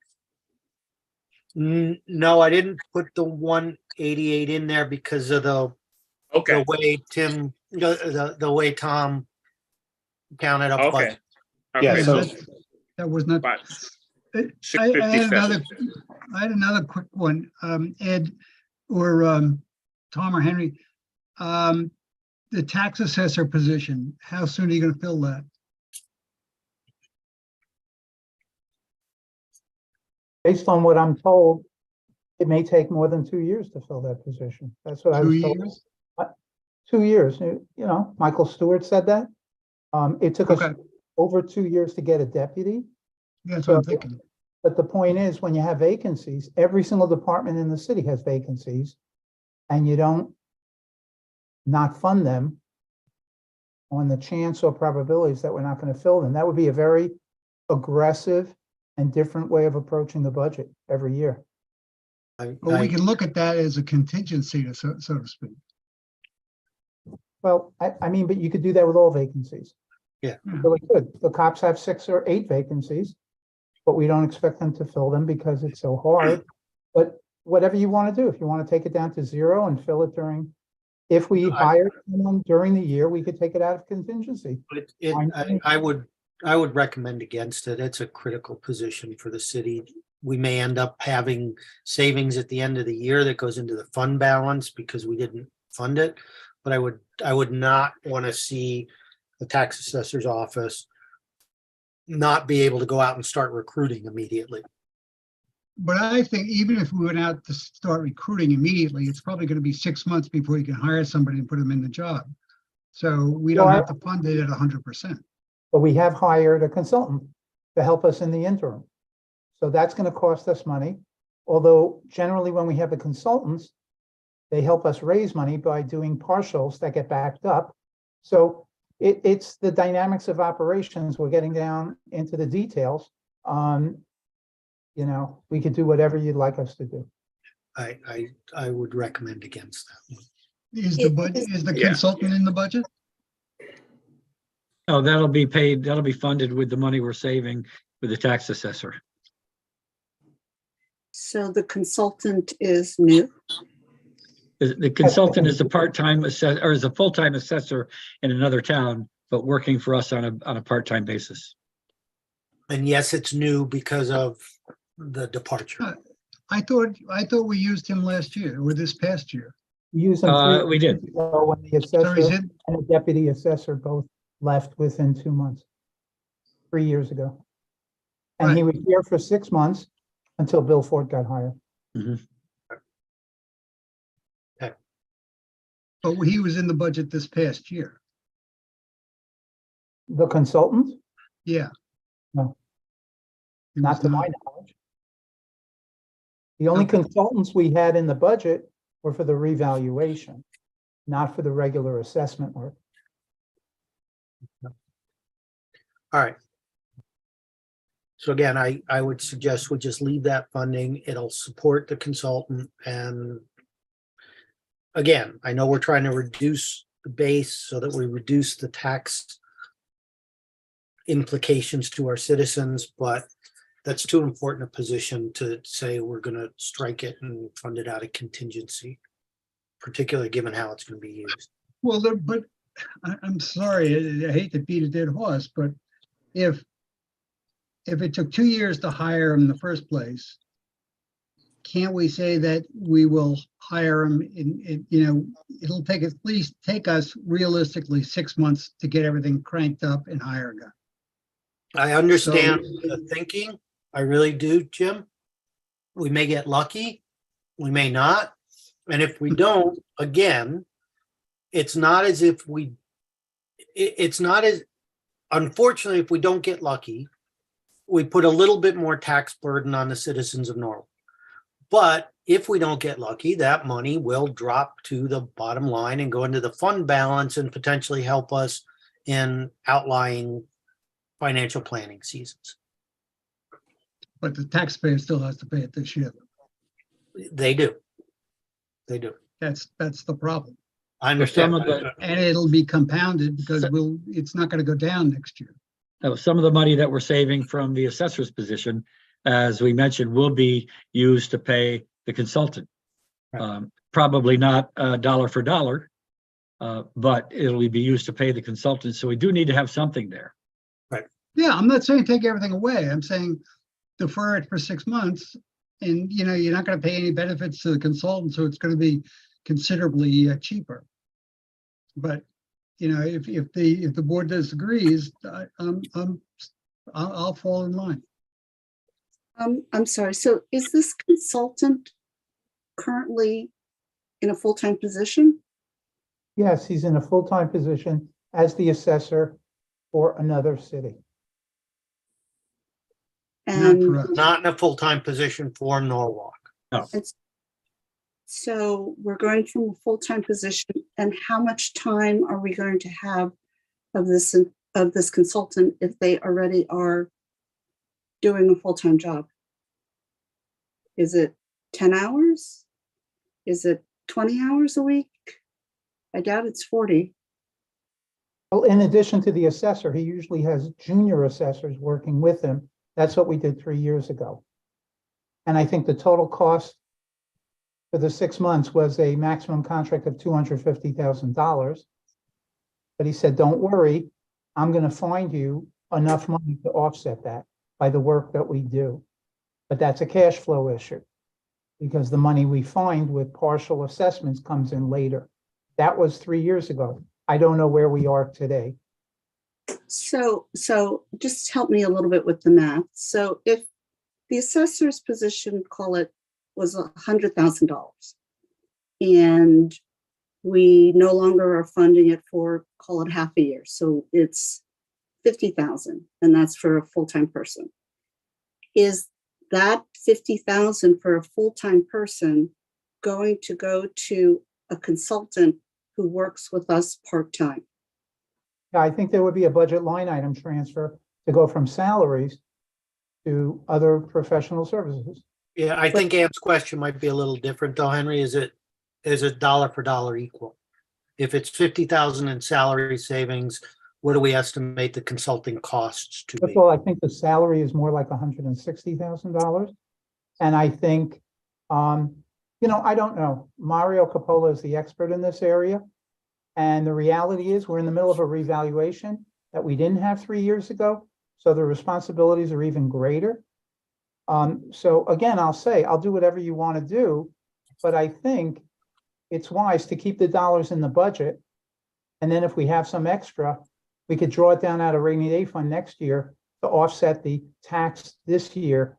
No, I didn't put the 188 in there because of the Okay, way the way Tom counted up. okay. budget. Yeah, Okay, so- That was not. but I had another, 657. I had another quick one, Ed, or Tom or Henry. The tax assessor position, how soon are you gonna fill that? Based on what I'm told, it may take more than 2 years to fill that position. That's what I 2 was told. years? 2 years, Michael Stewart said that. It took us Okay. over 2 years to get a deputy. That's what I'm thinking. But the point is, when you have vacancies, every single department in the city has vacancies, and you don't not fund them on the chance or probabilities that we're not going to fill them. That would be a very aggressive and different way of approaching the budget every year. Well, we can look at that as a contingency, so to speak. Well, I mean, but you could do that with all vacancies. Yeah. Really good. The cops have 6 or 8 vacancies, but we don't expect them to fill them because it's so hard. But whatever you want to do, if you want to take it down to 0 and fill it if we hire someone during the year, we could take it out of contingency. I would recommend against it. It's a critical position for the city. We may end up having savings at the end of the year that goes into the fund balance because we didn't fund it. But I would not want to see the tax assessor's office not be able to go out and start recruiting immediately. But I think even if we went out to start recruiting immediately, it's probably gonna be 6 months before you can hire somebody and put them in the job. So we don't Well, have to fund it at 100%. But we have hired a consultant to help us in the interim. So that's going to cost us money. Although generally when we have the consultants, they help us raise money by doing partials that get backed up. So it's the dynamics of operations. We're getting down into the details. We could do whatever you'd like us to do. I would recommend against that one. Is the budget, is the Yeah. consultant in the budget? Oh, that'll be paid, that'll be funded with the money we're saving with the tax assessor. So the consultant is new. The consultant is a part-time assessor, or is a full-time assessor in another town, but working for us on a part-time basis. And yes, it's new because of the departure. I thought we used him last year or this past year. We use them 3 We did. years ago when the So he's assessor in, and the deputy assessor both left within 2 months. 3 years ago. And he was here for 6 months until Bill Ford got hired. but he was in the budget this past year. The consultant, Yeah. No. He not was to my knowledge. The only Okay. consultants we had in the budget were for the revaluation, not for the regular assessment work. All right. So again, I would suggest we just leave that funding. It'll support the consultant. And again, I know we're trying to reduce the base so that we reduce the tax implications to our citizens, but that's too important a position to say we're going to strike it and fund it out of contingency, particularly given how it's going to be used. Well, but I'm sorry, I hate to beat a dead horse, but if it took 2 years to hire him in the first place, can't we say that we will hire him it'll take us realistically 6 months to get everything cranked up and hire a guy. I understand the thinking. I really do, Jim. We may get lucky. We may not. And if we don't, again, it's not as if it's not as, unfortunately, if we don't get lucky, we put a little bit more tax burden on the citizens of Norwalk. But if we don't get lucky, that money will drop to the bottom line and go into the fund balance and potentially help us in outlying financial planning seasons. But the taxpayer still has to pay it this year. They do. They do. That's the problem. I For some understand. of the, And it'll be compounded because it's not gonna go down next year. some of the money that we're saving from the assessor's position, as we mentioned, will be used to pay the consultant. Right. Probably not dollar for dollar, but it'll be used to pay the consultant. So we do need to have something there. Yeah, I'm not saying take everything away. I'm saying defer it for 6 months. And, you're not gonna pay any benefits to the consultant, so it's gonna be considerably cheaper. But, if the board disagrees, I'll fall in line. I'm sorry, so is this consultant currently in a full-time position? Yes, he's in a full-time position as the assessor for another city. Not And for us. Not in a full-time position for Norwalk. so we're going from a full-time position, and how much time are we going to have of this consultant if they already are doing a full-time job? Is it 10 hours? Is it 20 hours a week? I doubt it's 40. Well, in addition to the assessor, he usually has junior assessors working with him. That's what we did 3 years ago. And I think the total cost for the 6 months was a maximum contract of $250,000. But he said, don't worry, I'm going to find you enough money to offset that by the work that we do. But that's a cash flow issue because the money we find with partial assessments comes in later. That was 3 years ago. I don't know where we are today. So just help me a little bit with the math. So if the assessor's position, call it, was $100,000, and we no longer are funding it for, call it half a year, so it's 50,000, and that's for a full-time person. Is that 50,000 for a full-time person going to go to a consultant who works with us part-time? Yeah, I think there would be a budget line item transfer to go from salaries to other professional services. Yeah, I think Ann's question might be a little different though, Henry. Is it dollar for dollar equal? If it's 50,000 in salary savings, what do we estimate the consulting costs to First be? of all, I think the salary is more like $160,000. And I think, I don't know. Mario Capola is the expert in this area. And the reality is we're in the middle of a revaluation that we didn't have 3 years ago. So the responsibilities are even greater. So again, I'll do whatever you want to do, but I think it's wise to keep the dollars in the budget. And then if we have some extra, we could draw it down out of rainy day fund next year to offset the tax this year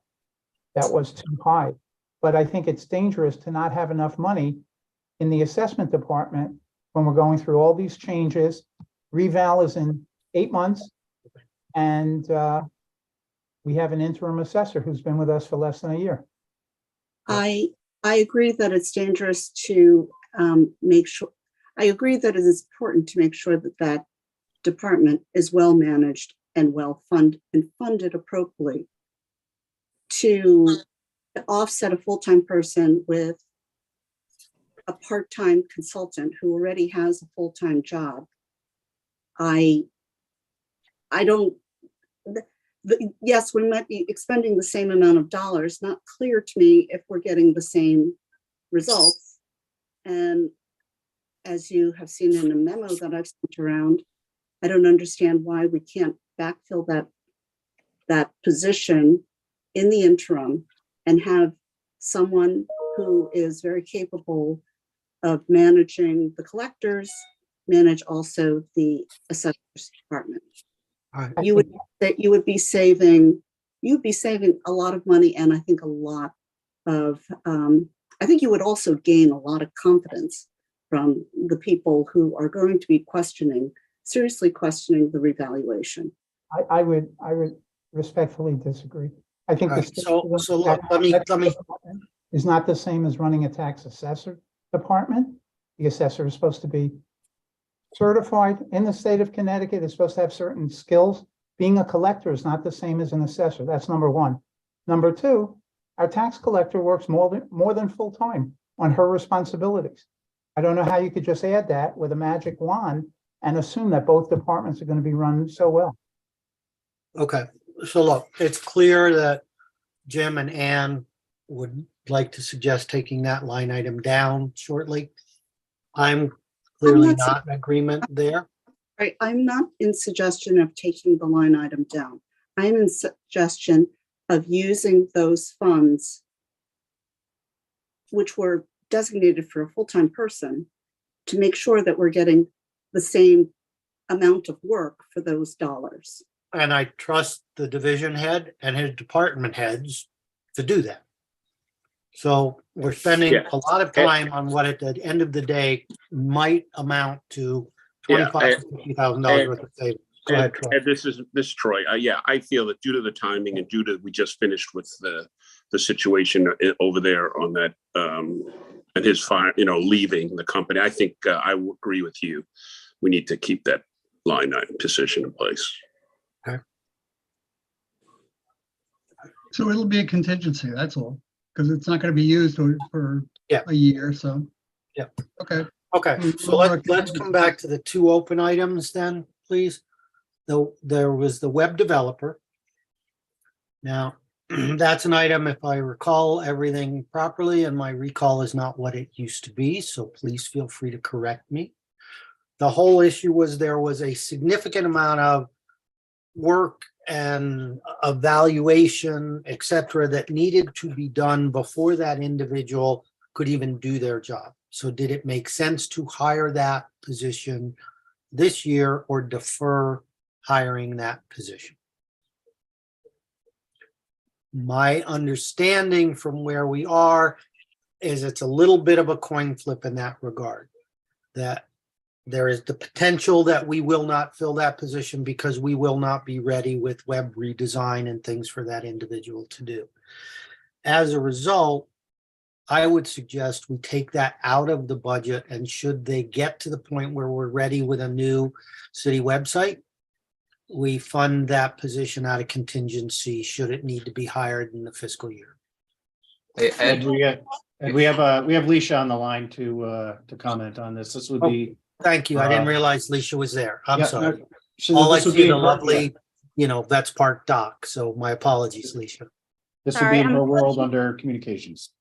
that was too high. But I think it's dangerous to not have enough money in the assessment department when we're going through all these changes. Reval is in 8 months, and we have an interim assessor who's been with us for less than a year. I agree that it's dangerous to make sure, I agree that it is important to make sure that that department is well managed and well funded appropriately to offset a full-time person with a part-time consultant who already has a full-time job. I don't, yes, we might be expending the same amount of dollars, not clear to me if we're getting the same results. And as you have seen in a memo that I've sent around, I don't understand why we can't backfill that position in the interim and have someone who is very capable of managing the collectors, manage also the assessors department. You would be saving a lot of money, and I think a lot of I think you would also gain a lot of confidence from the people who are going to be seriously questioning the revaluation. I would respectfully disagree. I think All the right, so look, let me, is not the same as running a tax assessor department. The assessor is supposed to be certified in the state of Connecticut, is supposed to have certain skills. Being a collector is not the same as an assessor. That's number one. Number two, our tax collector works more than full time on her responsibilities. I don't know how you could just add that with a magic wand and assume that both departments are going to be run so well. okay, so look, it's clear that Jim and Ann would like to suggest taking that line item down shortly. I'm clearly not not in agreement there. Right, I'm not in suggestion of taking the line item down. I'm in suggestion of using those funds, which were designated for a full-time person, to make sure that we're getting the same amount of work for those dollars. And I trust the division head and his department heads to do that. So we're spending Yeah. a lot of time on what at the end of the day might amount to Yeah, $25,000 to $50,000 worth of savings. Go ahead, Troy. And this is Troy. Yeah, I feel that due to the timing and due to we just finished with the situation over there on that and his fire, leaving the company. I think I will agree with you. We need to keep that line item position in place. So it'll be a contingency, that's all, because it's not going to be used for Yeah. a year, so. Yeah. Okay. Okay, so let's come back to the two open items then, please. There was the web developer. Now, that's an item, if I recall everything properly, and my recall is not what it used to be, so please feel free to correct me. The whole issue was there was a significant amount of work and evaluation, et cetera, that needed to be done before that individual could even do their job. So did it make sense to hire that position this year or defer hiring that position? My understanding from where we are is it's a little bit of a coin flip in that regard, that there is the potential that we will not fill that position because we will not be ready with web redesign and things for that individual to do. As a result, I would suggest we take that out of the budget, and should they get to the point where we're ready with a new city website, we fund that position out of contingency should it need to be hired in the fiscal year. Hey, And Ed, we have Leisha on the line to comment on this. This would be. Thank you. I didn't realize Leisha was there. I'm Yeah, sorry. so All I this would see be the in her- lovely, Vets Park dock. So my apologies, Leisha. This would Sorry, be in I'm her world flipping- under communications.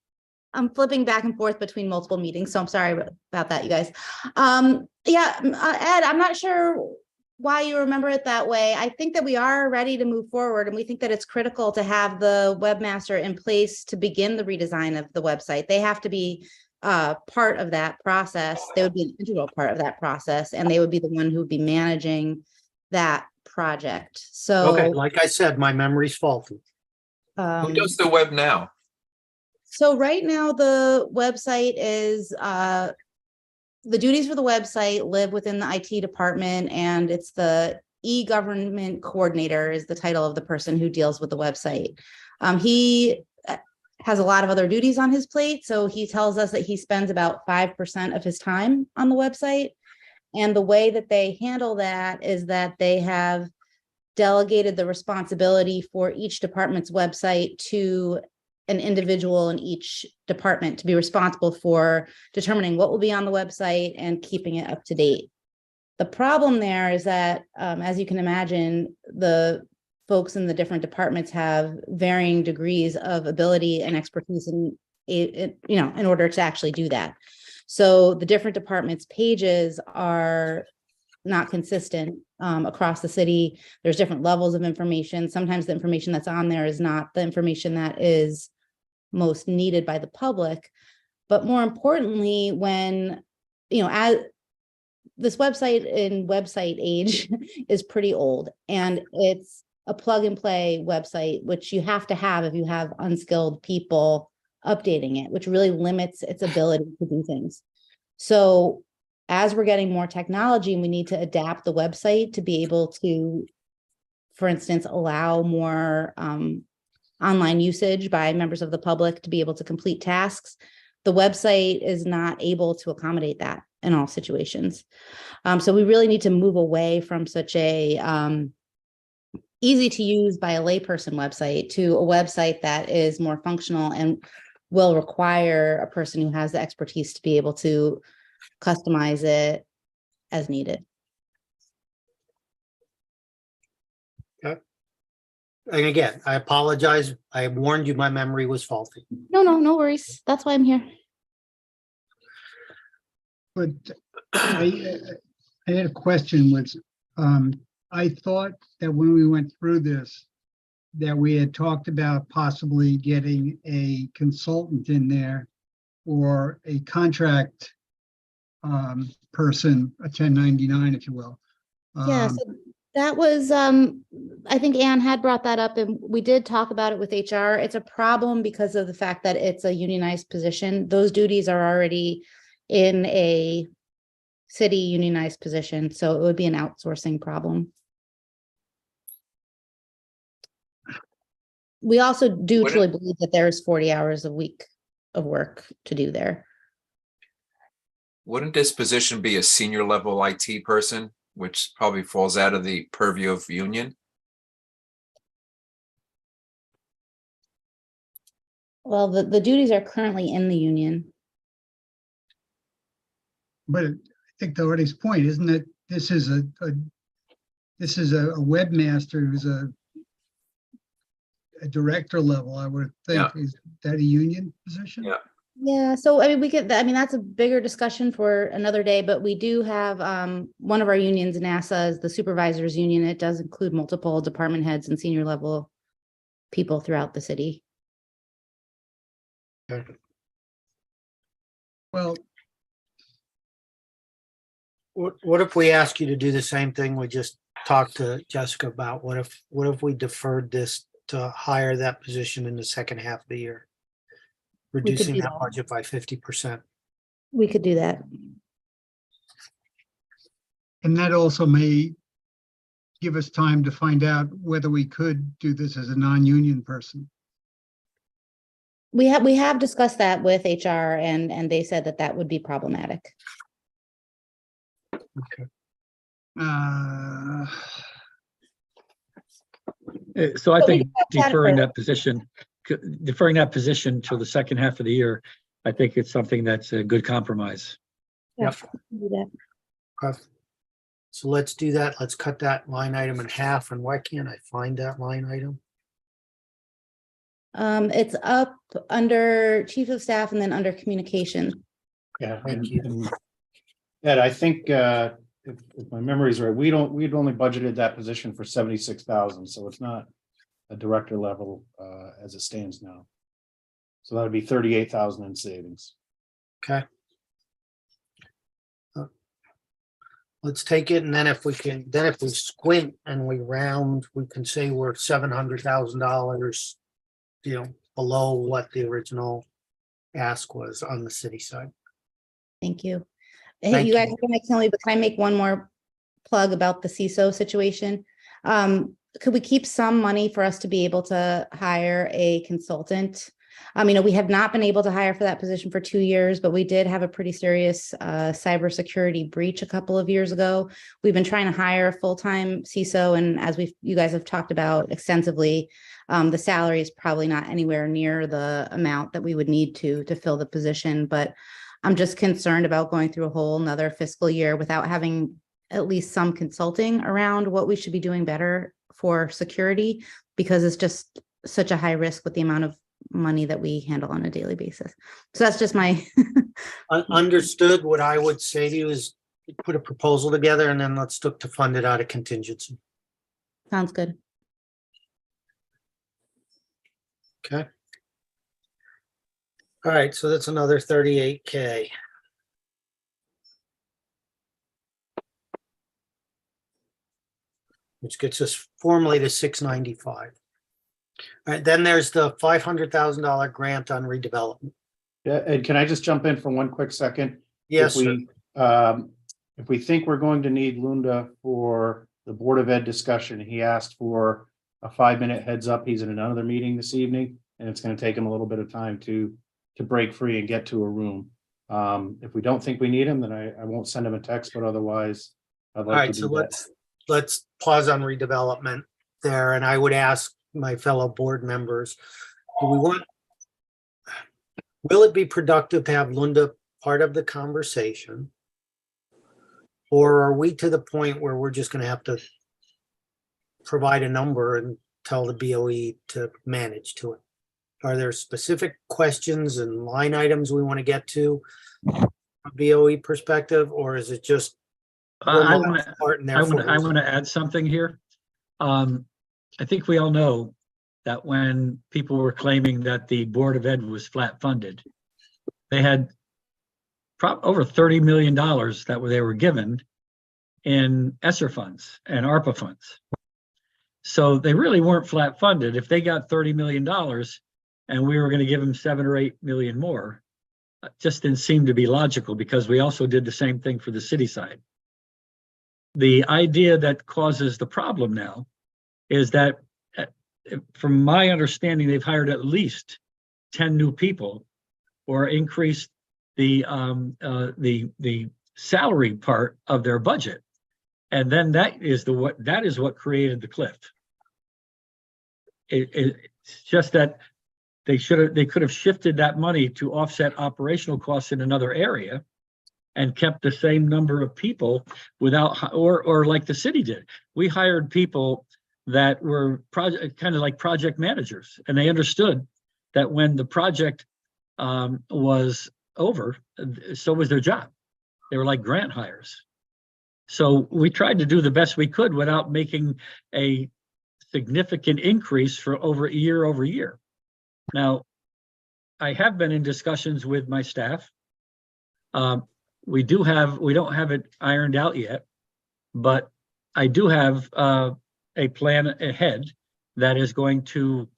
I'm flipping back and forth between multiple meetings, so I'm sorry about that, you guys. Ed, I'm not sure why you remember it that way. I think that we are ready to move forward, and we think that it's critical to have the webmaster in place to begin the redesign of the website. They have to be part of that process. They would be an integral part of that process, and they would be the one who would be managing that project. Okay, So, like I said, my memory's faulty. who does the web now? So right now, the website is, the duties for the website live within the IT department, and it's the e-government coordinator is the title of the person who deals with the website. He has a lot of other duties on his plate, so he tells us that he spends about 5% of his time on the website. And the way that they handle that is that they have delegated the responsibility for each department's website to an individual in each department to be responsible for determining what will be on the website and keeping it up to date. The problem there is that, as you can imagine, the folks in the different departments have varying degrees of ability and expertise in order to actually do that. So the different departments' pages are not consistent across the city. There's different levels of information. Sometimes the information that's on there is not the information that is most needed by the public. But more importantly, when, as this website in website age is pretty old, and it's a plug and play website, which you have to have if you have unskilled people updating it, which really limits its ability to do things. So as we're getting more technology, we need to adapt the website to be able to, for instance, allow more online usage by members of the public to be able to complete tasks. The website is not able to accommodate that in all situations. So we really need to move away from such a easy to use by a layperson website to a website that is more functional and will require a person who has the expertise to be able to customize it as needed. And again, I apologize. I warned you my memory was faulty. No worries. That's why I'm here. But I had a question was, I thought that when we went through this, that we had talked about possibly getting a consultant in there or a contract person, a 1099, if you will. Yeah, so that was, I think Anne had brought that up and we did talk about it with HR. It's a problem because of the fact that it's a unionized position. Those duties are already in a city unionized position, so it would be an outsourcing problem. We also do Would it- truly believe that there's 40 hours a week of work to do there. Wouldn't this position be a senior level IT person, which probably falls out of the purview of union? Well, the duties are currently in the union. But I think to Artie's point, isn't it, this is a webmaster who's a director level, I would think. Yeah. Is that a union position? Yeah. Yeah, so I mean, that's a bigger discussion for another day, but we do have one of our unions, NASA, is the supervisors union. It does include multiple department heads and senior level people throughout the city. Well, What if we ask you to do the same thing we just talked to Jessica about? What if we deferred this to hire that position in the second half of the year? Reducing do that that. budget by 50%. We could do that. and that also may give us time to find out whether we could do this as a non-union person. We have discussed that with HR and they said that that would be problematic. Uh, So I So we think can talk about it deferring further. that position till the second half of the year, I think it's something that's a good compromise. Yep. Do that. Okay. So let's do that. Let's cut that line item in half. And why can't I find that line item? It's up under chief of staff and then under communication. Yeah. Thank you. and Ed, I think if my memory is right, we'd only budgeted that position for 76,000, so it's not a director level as it stands now. So that would be 38,000 in savings. Okay. Let's take it, and then if we squint and we round, we can say we're $700,000, below what the original ask was on the city side. Thank you. Hey, Thank you guys you. are gonna kill me, but can I make one more plug about the CISO situation? Could we keep some money for us to be able to hire a consultant? We have not been able to hire for that position for 2 years, but we did have a pretty serious cybersecurity breach a couple of years ago. We've been trying to hire a full-time CISO, and as you guys have talked about extensively, the salary is probably not anywhere near the amount that we would need to fill the position. But I'm just concerned about going through a whole nother fiscal year without having at least some consulting around what we should be doing better for security, because it's just such a high risk with the amount of money that we handle on a daily basis. So that's just my Understood. What I would say to you is put a proposal together and then let's look to fund it out of contingency. sounds good. Okay. All right, so that's another 38K. Which gets us formally to 695. All right, then there's the $500,000 grant on redevelopment. Yeah, and can I just jump in for one quick second? Yes, If sir. if we think we're going to need Lunda for the Board of Ed discussion, he asked for a 5-minute heads up. He's in another meeting this evening, and it's going to take him a little bit of time to break free and get to a room. If we don't think we need him, then I won't send him a text, but otherwise, I'd All like right, to so do that. let's pause on redevelopment there, and I would ask my fellow board members, will it be productive to have Linda part of the conversation? Or are we to the point where we're just gonna have to provide a number and tell the BOE to manage to it? Are there specific questions and line items we want to get to from a BOE perspective, or is it just? I want to, part and I want therefore to, I want to add something here. I think we all know that when people were claiming that the Board of Ed was flat funded, they had over $30 million that they were given in ESSER funds and ARPA funds. So they really weren't flat funded. If they got $30 million and we were going to give them 7 or 8 million more, it just didn't seem to be logical, because we also did the same thing for the city side. The idea that causes the problem now is that, from my understanding, they've hired at least 10 new people or increased the salary part of their budget. And then that is what created the cliff. It's just that they could have shifted that money to offset operational costs in another area and kept the same number of people without, or like the city did. We hired people that were kind of like project managers, and they understood that when the project was over, so was their job. They were like grant hires. So we tried to do the best we could without making a significant increase for over year. Now, I have been in discussions with my staff. We don't have it ironed out yet, but I do have a plan ahead that is going to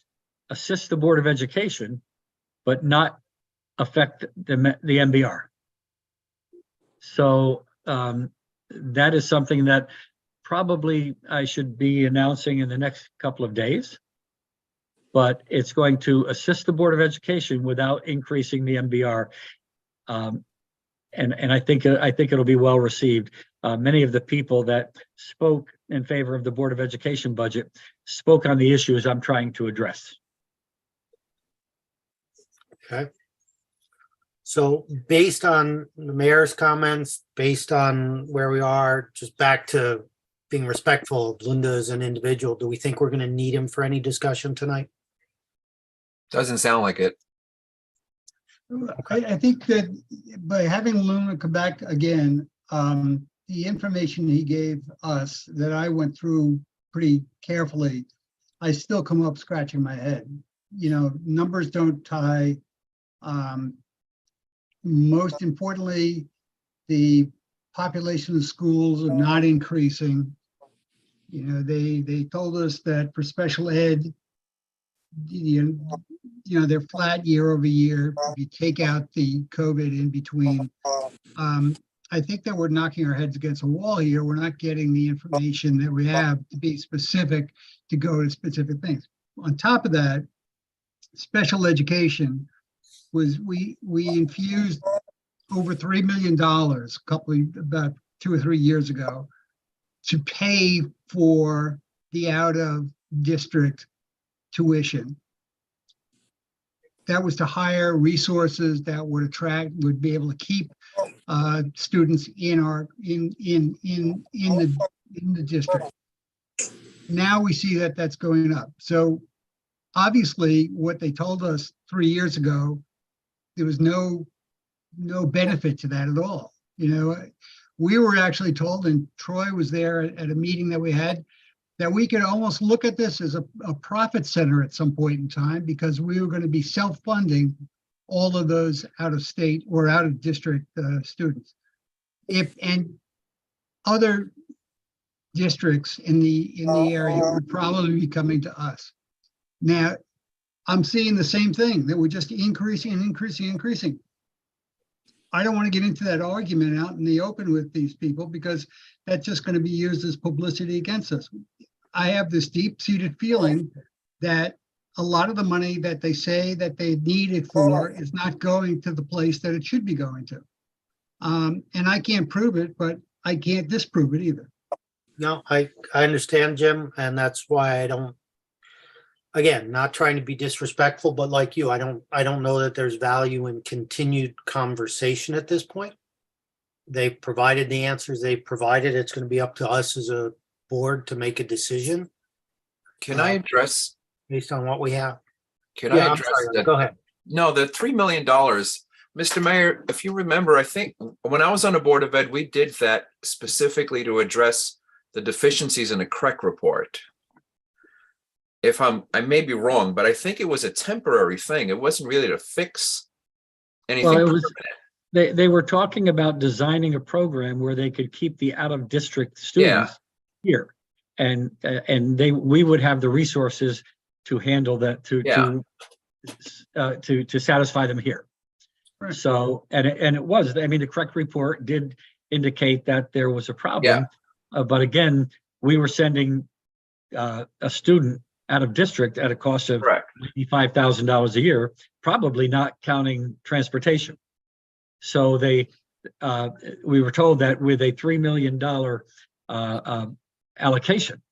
assist the Board of Education, but not affect the MBR. So that is something that probably I should be announcing in the next couple of days, but it's going to assist the Board of Education without increasing the MBR. And I think it'll be well received. Many of the people that spoke in favor of the Board of Education budget spoke on the issues I'm trying to address. Okay. So based on the mayor's comments, based on where we are, just back to being respectful of Linda as an individual, do we think we're going to need him for any discussion tonight? Doesn't sound like it. I think that by having Luna come back again, the information he gave us that I went through pretty carefully, I still come up scratching my head. You know, numbers don't tie. Most importantly, the population of schools are not increasing. You know, they told us that for special ed, you know, they're flat year over year. If you take out the COVID in between, I think that we're knocking our heads against a wall here. We're not getting the information that we have to be specific, to go to specific things. On top of that, special education was, we infused over $3 million about 2 or 3 years ago to pay for the out of district tuition. That was to hire resources that would be able to keep students in the district. Now we see that that's going up. So obviously, what they told us 3 years ago, there was no benefit to that at all. You know, we were actually told, and Troy was there at a meeting that we had, that we could almost look at this as a profit center at some point in time, because we were going to be self-funding all of those out of state or out of district students. And other districts in the area would probably be coming to us. Now, I'm seeing the same thing, that we're just increasing and increasing, increasing. I don't want to get into that argument out in the open with these people because that's just going to be used as publicity against us. I have this deep-seated feeling that a lot of the money that they say that they need it for is not going to the place that it should be going to. And I can't prove it, but I can't disprove it either. No, I understand, Jim, and that's why I don't, again, not trying to be disrespectful, but like you, I don't know that there's value in continued conversation at this point. They provided the answers they provided. It's going to be up to us as a board to make a decision Can I address, based on what we have. can Yeah, I I'm address sorry, that? go ahead. No, the $3 million, Mr. Mayor, if you remember, I think when I was on the Board of Ed, we did that specifically to address the deficiencies in the CREC report. If I may be wrong, but I think it was a temporary thing. It wasn't really to fix anything. Well, it was, permanent. they were talking about designing a program where they could keep the out-of-district students here. And we would have the resources to handle that, to satisfy them here. Right. So, and it was, I mean, the correct report did indicate that there was a problem. But again, we were sending a student out of district at a cost of Correct. $95,000 a year, probably not counting transportation. So we were told that with a $3 million allocation,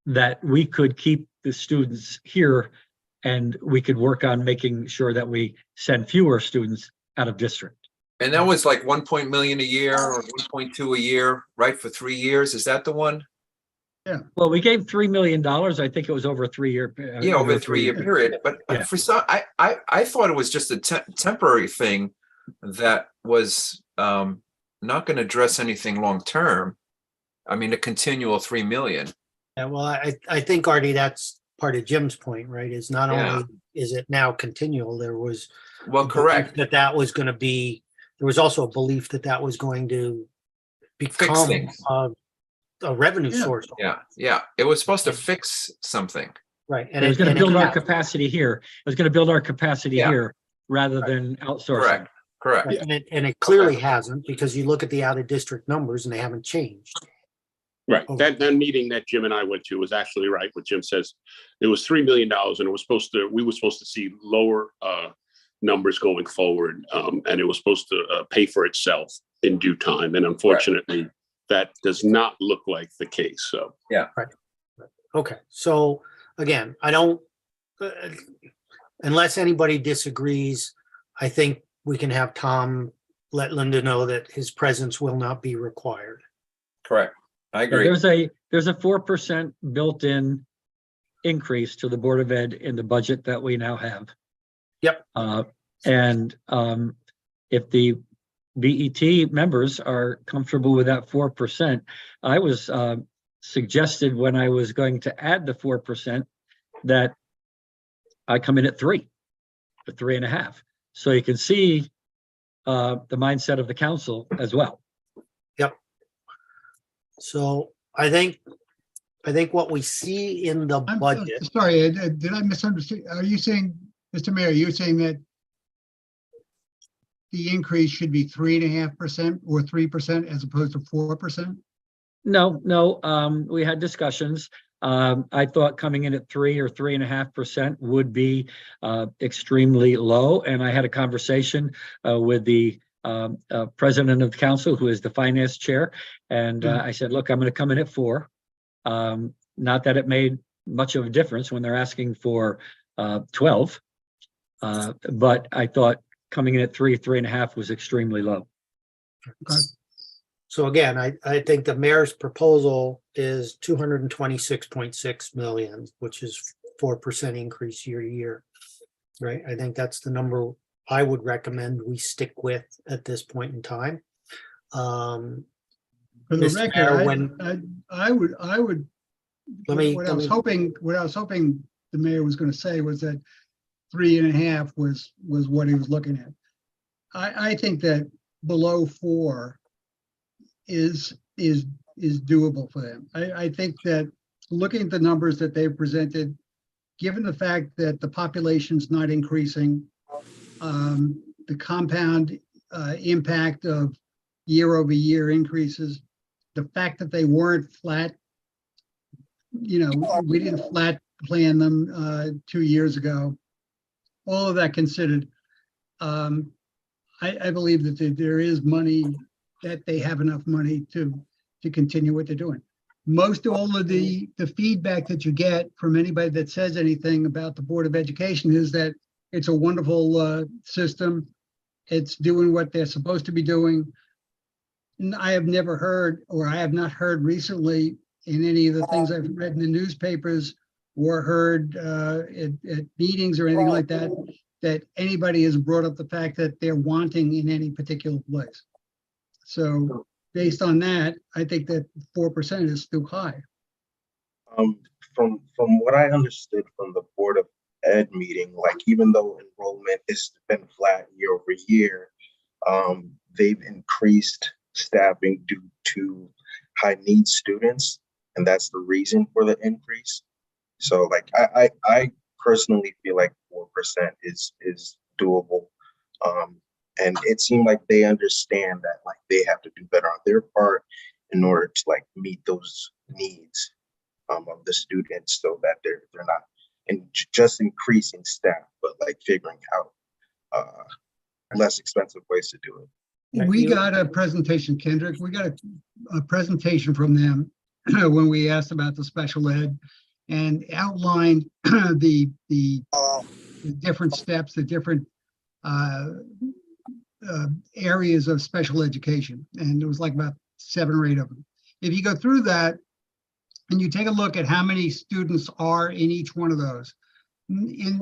that we could keep the students here and we could work on making sure that we send fewer students out of district. And that was like 1 million a year or 1.2 a year, right? For 3 years. Is that the one? Well, we gave $3 million. I think it was over a 3-year. Over a 3 year period. But for some, I thought it was just a temporary thing that was not going to address anything long term. I mean, a continual 3 million. Yeah, well, I think, Artie, that's part of Jim's point, right? Is not only is it now continual, there was Correct. that was going to be, there was also a belief that was going to Fix become things. a revenue source. Yeah. It was supposed to fix something. Right. And it was going to build our capacity here. It was going to build our capacity here rather than outsourcing. Correct. And it clearly hasn't, because you look at the out of district numbers and they haven't changed. Right. That meeting that Jim and I went to was actually right. What Jim says, it was $3 million and we were supposed to see lower numbers going forward. And it was supposed to pay for itself in due time. And unfortunately, that does not look like the case. So, Right. Okay. So again, I don't, unless anybody disagrees, I think we can have Tom let Linda know that his presence will not be required. Correct. I agree. There's a 4% built-in increase to the Board of Ed in the budget that we now have. Yep. And if the BET members are comfortable with that 4%, I was suggested when I was going to add the 4% that I come in at 3.5. So you can see the mindset of the council as well. So I think what we see in the I'm budget. sorry, did I misunderstand? Are you saying, Mr. Mayor, you're saying that the increase should be 3.5% or 3% as opposed to 4%? No, we had discussions. I thought coming in at 3 or 3.5% would be extremely low. And I had a conversation with the president of the council, who is the finance chair. And I said, look, I'm going to come in at 4. Not that it made much of a difference when they're asking for 12. But I thought coming in at 3.5 was extremely low. Okay. So again, I think the mayor's proposal is 226.6 million, which is 4% increase year to year. Right. I think that's the number I would recommend we stick with at this point in time. For the Mr. Mayor, record, I would. What I was hoping the mayor was going to say was that 3.5 was what he was looking at. I think that below 4 is doable for them. I think that looking at the numbers that they've presented, given the fact that the population's not increasing, the compound impact of year-over-year increases, the fact that they weren't flat, we didn't flat plan them 2 years ago. All of that considered, I believe that there is money, that they have enough money to continue what they're doing. Most all of the feedback that you get from anybody that says anything about the Board of Education is that it's a wonderful system. It's doing what they're supposed to be doing. And I have never heard, or I have not heard recently in any of the things I've read in the newspapers or heard at meetings or anything like that, that anybody has brought up the fact that they're wanting in any particular place. So based on that, I think that 4% is still high. From what I understood from the Board of Ed meeting, like even though enrollment has been flat year over year, they've increased staffing due to high need students, and that's the reason for the increase. So like I personally feel like 4% is doable. And it seemed like they understand that like they have to do better on their part in order to like meet those needs of the students, so that they're not just increasing staff, but like figuring out less expensive ways to do it. We got a presentation, Kendrick. We got a presentation from them when we asked about the special ed, and outlined the different steps, the different areas of special education. And there was like about 7 or 8 of them. If you go through that and you take a look at how many students are in each one of those, in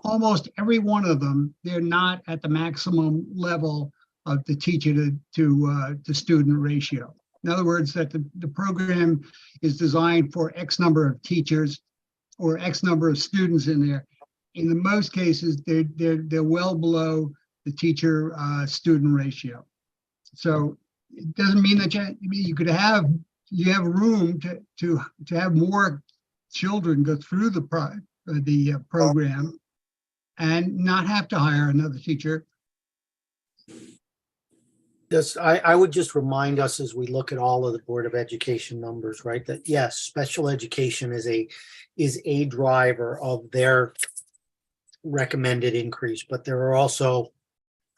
almost every one of them, they're not at the maximum level of the teacher to student ratio. In other words, that the program is designed for X number of teachers or X number of students in there. In the most cases, they're well below the teacher student ratio. So it doesn't mean that you could have room to have more children go through the program and not have to hire another teacher. Yes, I would just remind us as we look at all of the Board of Education numbers, right, that yes, special education is a driver of their recommended increase, but there are also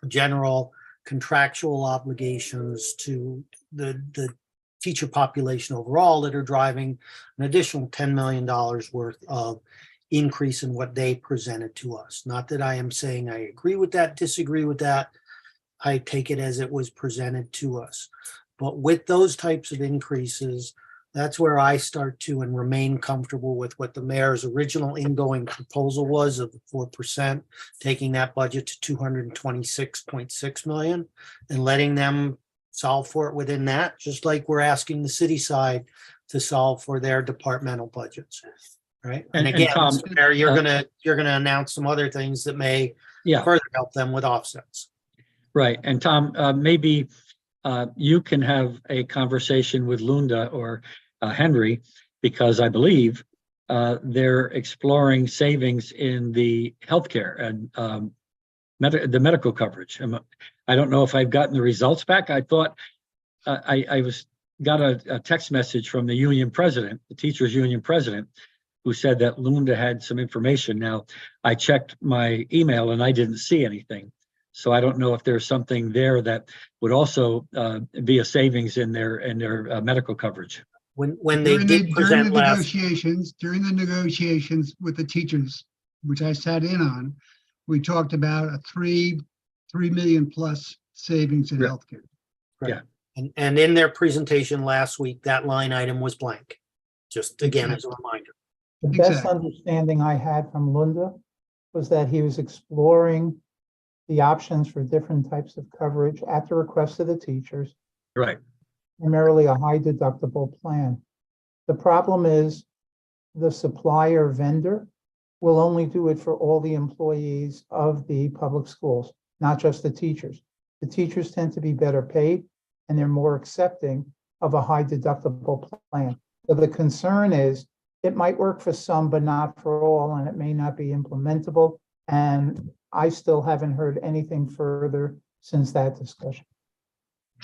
general contractual obligations to the teacher population overall that are driving an additional $10 million worth of increase in what they presented to us. Not that I am saying I agree with that, disagree with that. I take it as it was presented to us. But with those types of increases, that's where I start to and remain comfortable with what the mayor's original ingoing proposal was of the 4%, taking that budget to 226.6 million and letting them solve for it within that, just like we're asking the city side to solve for their departmental budgets. Right. And again, Tom, Mr. Mayor, you're gonna announce some other things that may further help them with offsets. Right. And Tom, maybe you can have a conversation with Lunda or Henry, because I believe they're exploring savings in the healthcare and the medical coverage. I don't know if I've gotten the results back. I thought I got a text message from the union president, the teachers union president, who said that Lunda had some information. Now, I checked my email and I didn't see anything. So I don't know if there's something there that would also be a savings in their medical coverage. When they did present during the negotiations with the teachers, which I sat in on, we talked about a 3 million plus savings in healthcare. Right. Yeah. And in their presentation last week, that line item was blank. Just again, as a reminder. The best understanding I had from Lunda was that he was exploring the options for different types of coverage at the request of the teachers. Right. Primarily a high deductible plan. The problem is the supplier vendor will only do it for all the employees of the public schools, not just the teachers. The teachers tend to be better paid and they're more accepting of a high deductible plan. So the concern is it might work for some, but not for all, and it may not be implementable. And I still haven't heard anything further since that discussion.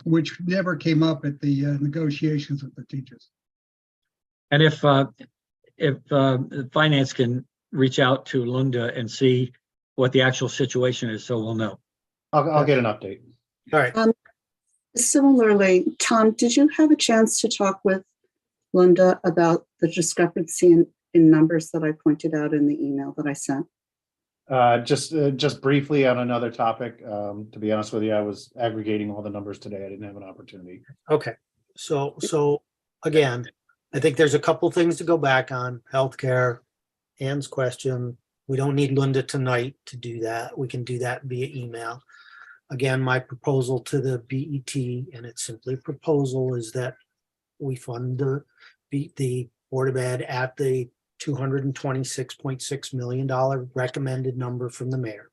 which never came up at the negotiations with the teachers. And if finance can reach out to Linda and see what the actual situation is, so we'll know. I'll get an update. All right. Similarly, Tom, did you have a chance to talk with Linda about the discrepancy in numbers that I pointed out in the email that I sent? Just briefly on another topic, to be honest with you, I was aggregating all the numbers today. I didn't have an opportunity. Okay, so again, I think there's a couple things to go back on. Healthcare, Ann's question. We don't need Linda tonight to do that. We can do that via email. Again, my proposal to the BET, and it's simply a proposal, is that we fund the Board of Ed at the $226.6 million recommended number from the mayor.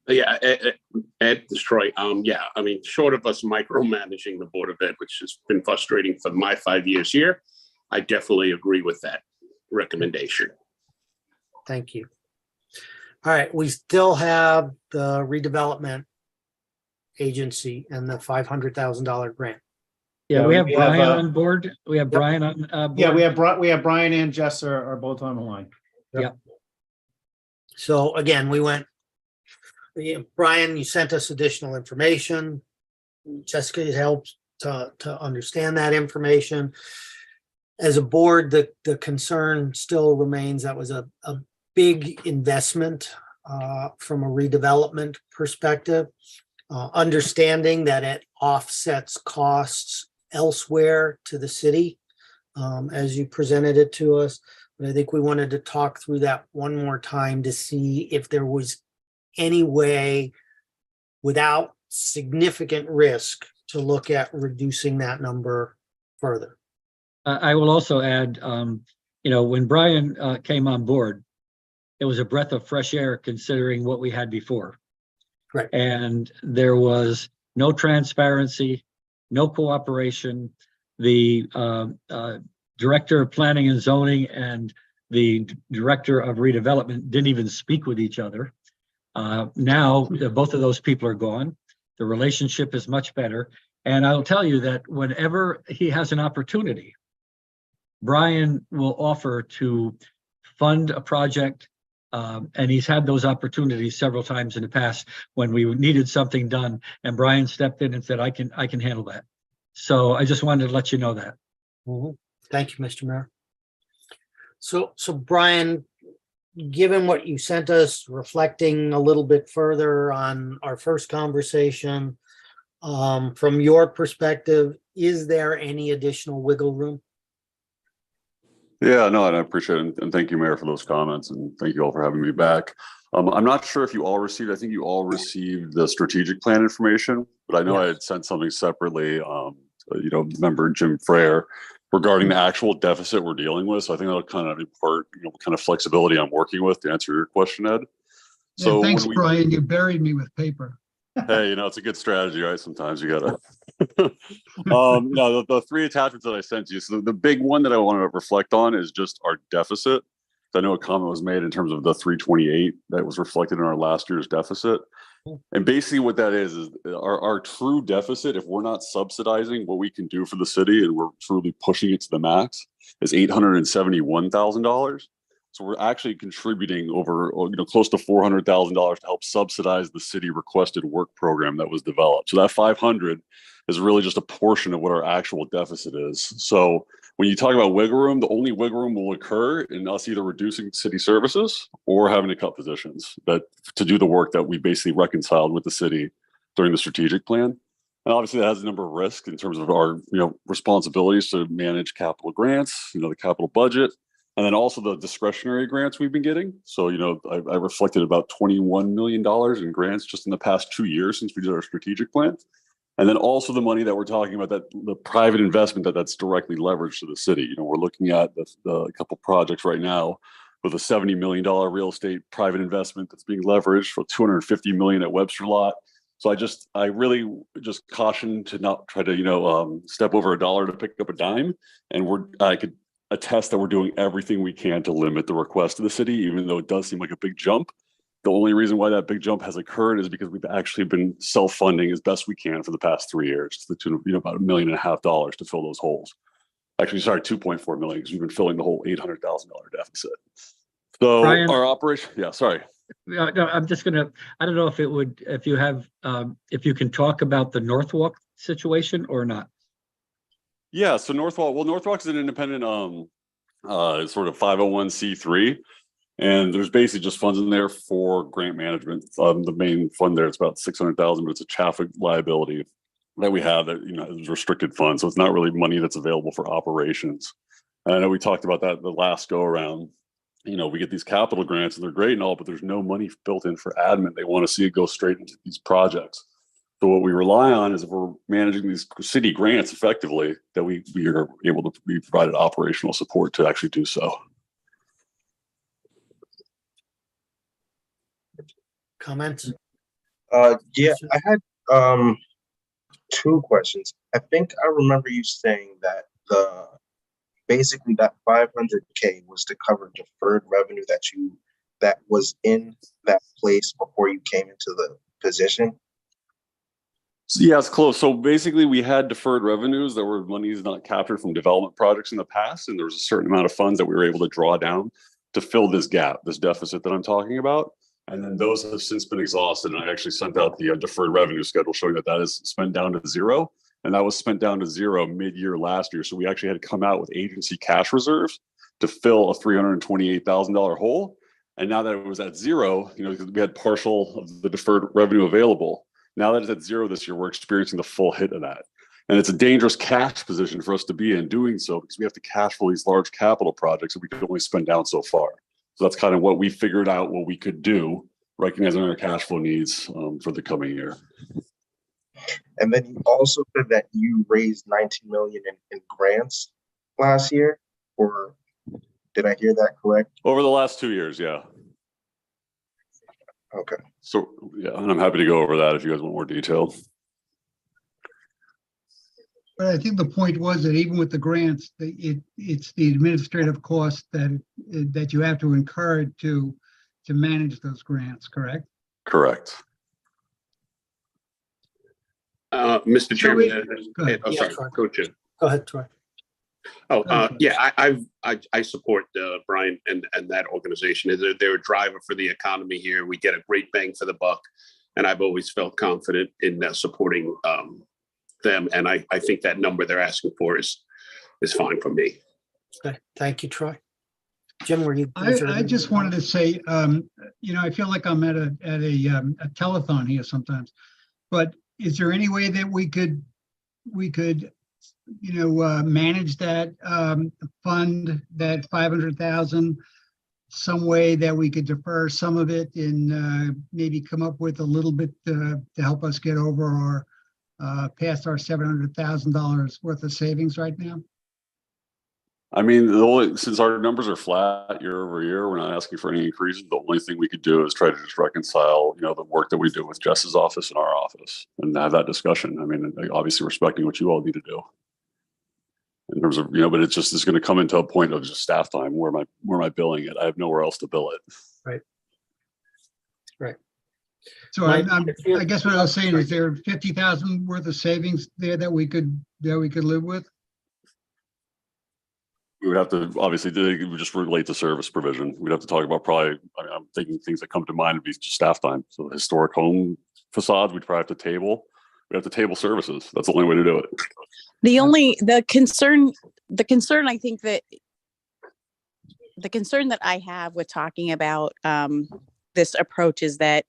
Yeah, Ed, Troy, yeah, I mean, short of us micromanaging the Board of Ed, which has been frustrating for my 5 years here, I definitely agree with that recommendation. Thank you. All right, we still have the redevelopment agency and the $500,000 grant. Yeah, Yeah, we have we have, Brian on board. We have Yep. Brian on. Yeah, board. we have Brian and Jess are both on the line. So again, we went, Brian, you sent us additional information. Jessica helped to understand that information. As a board, the concern still remains that was a big investment from a redevelopment perspective. Understanding that it offsets costs elsewhere to the city, as you presented it to us. But I think we wanted to talk through that one more time to see if there was any way without significant risk to look at reducing that number further. I will also add, when Brian came on board, it was a breath of fresh air considering what we had before. Right. And there was no transparency, no cooperation. The director of planning and zoning and the director of redevelopment didn't even speak with each other. Now both of those people are gone. The relationship is much better. And I'll tell you that whenever he has an opportunity, Brian will offer to fund a project. And he's had those opportunities several times in the past when we needed something done, and Brian stepped in and said, I can handle that. So I just wanted to let you know that. Mhm. Thank you, Mr. Mayor. So Brian, given what you sent us, reflecting a little bit further on our first conversation, from your perspective, is there any additional wiggle room? Yeah, no, and I appreciate it. And thank you, Mayor, for those comments. And thank you all for having me back. I'm not sure if you all received, I think you all received the strategic plan information, but I know I had sent something separately, member Jim Frere, regarding the actual deficit we're dealing with. So I think that'll kind of impart, kind of flexibility I'm working with to answer your question, Ed. So Yeah, thanks, Brian. You buried me with paper. Hey, it's a good strategy, right? Sometimes you gotta. No, the three attachments that I sent you. So the big one that I want to reflect on is just our deficit. I know a comment was made in terms of the 328 that was reflected in our last year's deficit. And basically what that is our true deficit, if we're not subsidizing what we can do for the city and we're truly pushing it to the max, is $871,000. So we're actually contributing over, close to $400,000 to help subsidize the city requested work program that was developed. So that 500 is really just a portion of what our actual deficit is. So when you talk about wiggle room, the only wiggle room will occur in us either reducing city services or having to cut positions to do the work that we basically reconciled with the city during the strategic plan. And obviously that has a number of risks in terms of our, responsibilities to manage capital grants, the capital budget. And then also the discretionary grants we've been getting. So, I reflected about $21 million in grants just in the past 2 years since we did our strategic plan. And then also the money that we're talking about, that the private investment that's directly leveraged to the city. We're looking at the couple projects right now with a $70 million real estate private investment that's being leveraged for $250 million at Webster Lot. So I really just caution to not try to, step over a dollar to pick up a dime. And I could attest that we're doing everything we can to limit the request to the city, even though it does seem like a big jump. The only reason why that big jump has occurred is because we've actually been self-funding as best we can for the past 3 years to the tune of about $1.5 million to fill those holes. Actually, sorry, 2.4 million, because we've been filling the whole $800,000 deficit. So Brian? our operation, yeah, sorry. No, I'm just gonna, I don't know if it would, if you have, if you can talk about the Northwalk situation or not. Yeah, so Northwalk is an independent sort of 501c3, and there's basically just funds in there for grant management. The main fund there, it's about 600,000, but it's a traffic liability that we have that, is restricted funds. So it's not really money that's available for operations. And I know we talked about that the last go around. We get these capital grants and they're great and all, but there's no money built in for admin. They want to see it go straight into these projects. So what we rely on is if we're managing these city grants effectively, that we are able to be provided operational support to actually do so. Comments? Yeah, I had two questions. I think I remember you saying that basically that 500K was to cover deferred revenue that was in that place before you came into the position. So, yeah, it's close. So basically we had deferred revenues that were monies not captured from development projects in the past. And there was a certain amount of funds that we were able to draw down to fill this gap, this deficit that I'm talking about. And then those have since been exhausted. And I actually sent out the deferred revenue schedule showing that is spent down to zero. And that was spent down to zero mid-year last year. So we actually had to come out with agency cash reserves to fill a $328,000 hole. And now that it was at zero, because we had partial of the deferred revenue available. Now that it's at zero this year, we're experiencing the full hit of that. And it's a dangerous cash position for us to be in doing so because we have to cash flow these large capital projects that we can only spend down so far. So that's kind of what we figured out what we could do, recognizing our cash flow needs for the coming year. And then you also said that you raised 19 million in grants last year, or did I hear that correct? Over the last 2 years, yeah. Okay. So, yeah, and I'm happy to go over that if you guys want more detail. But I think the point was that even with the grants, it's the administrative cost that you have to incur to manage those grants, correct? Correct. Mr. Chairman. Go ahead. Oh, sorry, Yeah, Troy. Coach. Go ahead, Troy. Oh, Okay. yeah, I support Brian and that organization. They're a driver for the economy here. We get a great bang for the buck, and I've always felt confident in supporting them. And I think that number they're asking for is fine for me. Okay. Thank you, Troy. Jim, were you? I just wanted to say, I feel like I'm at a telethon here sometimes, but is there any way that we could manage that fund, that 500,000, some way that we could defer some of it and maybe come up with a little bit to help us get over our past our $700,000 worth of savings right now? I mean, since our numbers are flat year over year, we're not asking for any increases. The only thing we could do is try to just reconcile, the work that we do with Jess's office and our office and have that discussion. I mean, obviously respecting what you all need to do in terms of, but it's going to come into a point of just staff time. Where am I billing it? I have nowhere else to bill it. Right. So Mike, I guess what I was saying is there 50,000 worth of savings there that we could live with? We would have to, obviously, it would just relate to service provision. We'd have to talk about I'm thinking things that come to mind would be just staff time. So the historic home facades, we'd probably have to table. We'd have to table services. That's the only way to do it. The concern I think that the concern that I have with talking about this approach is that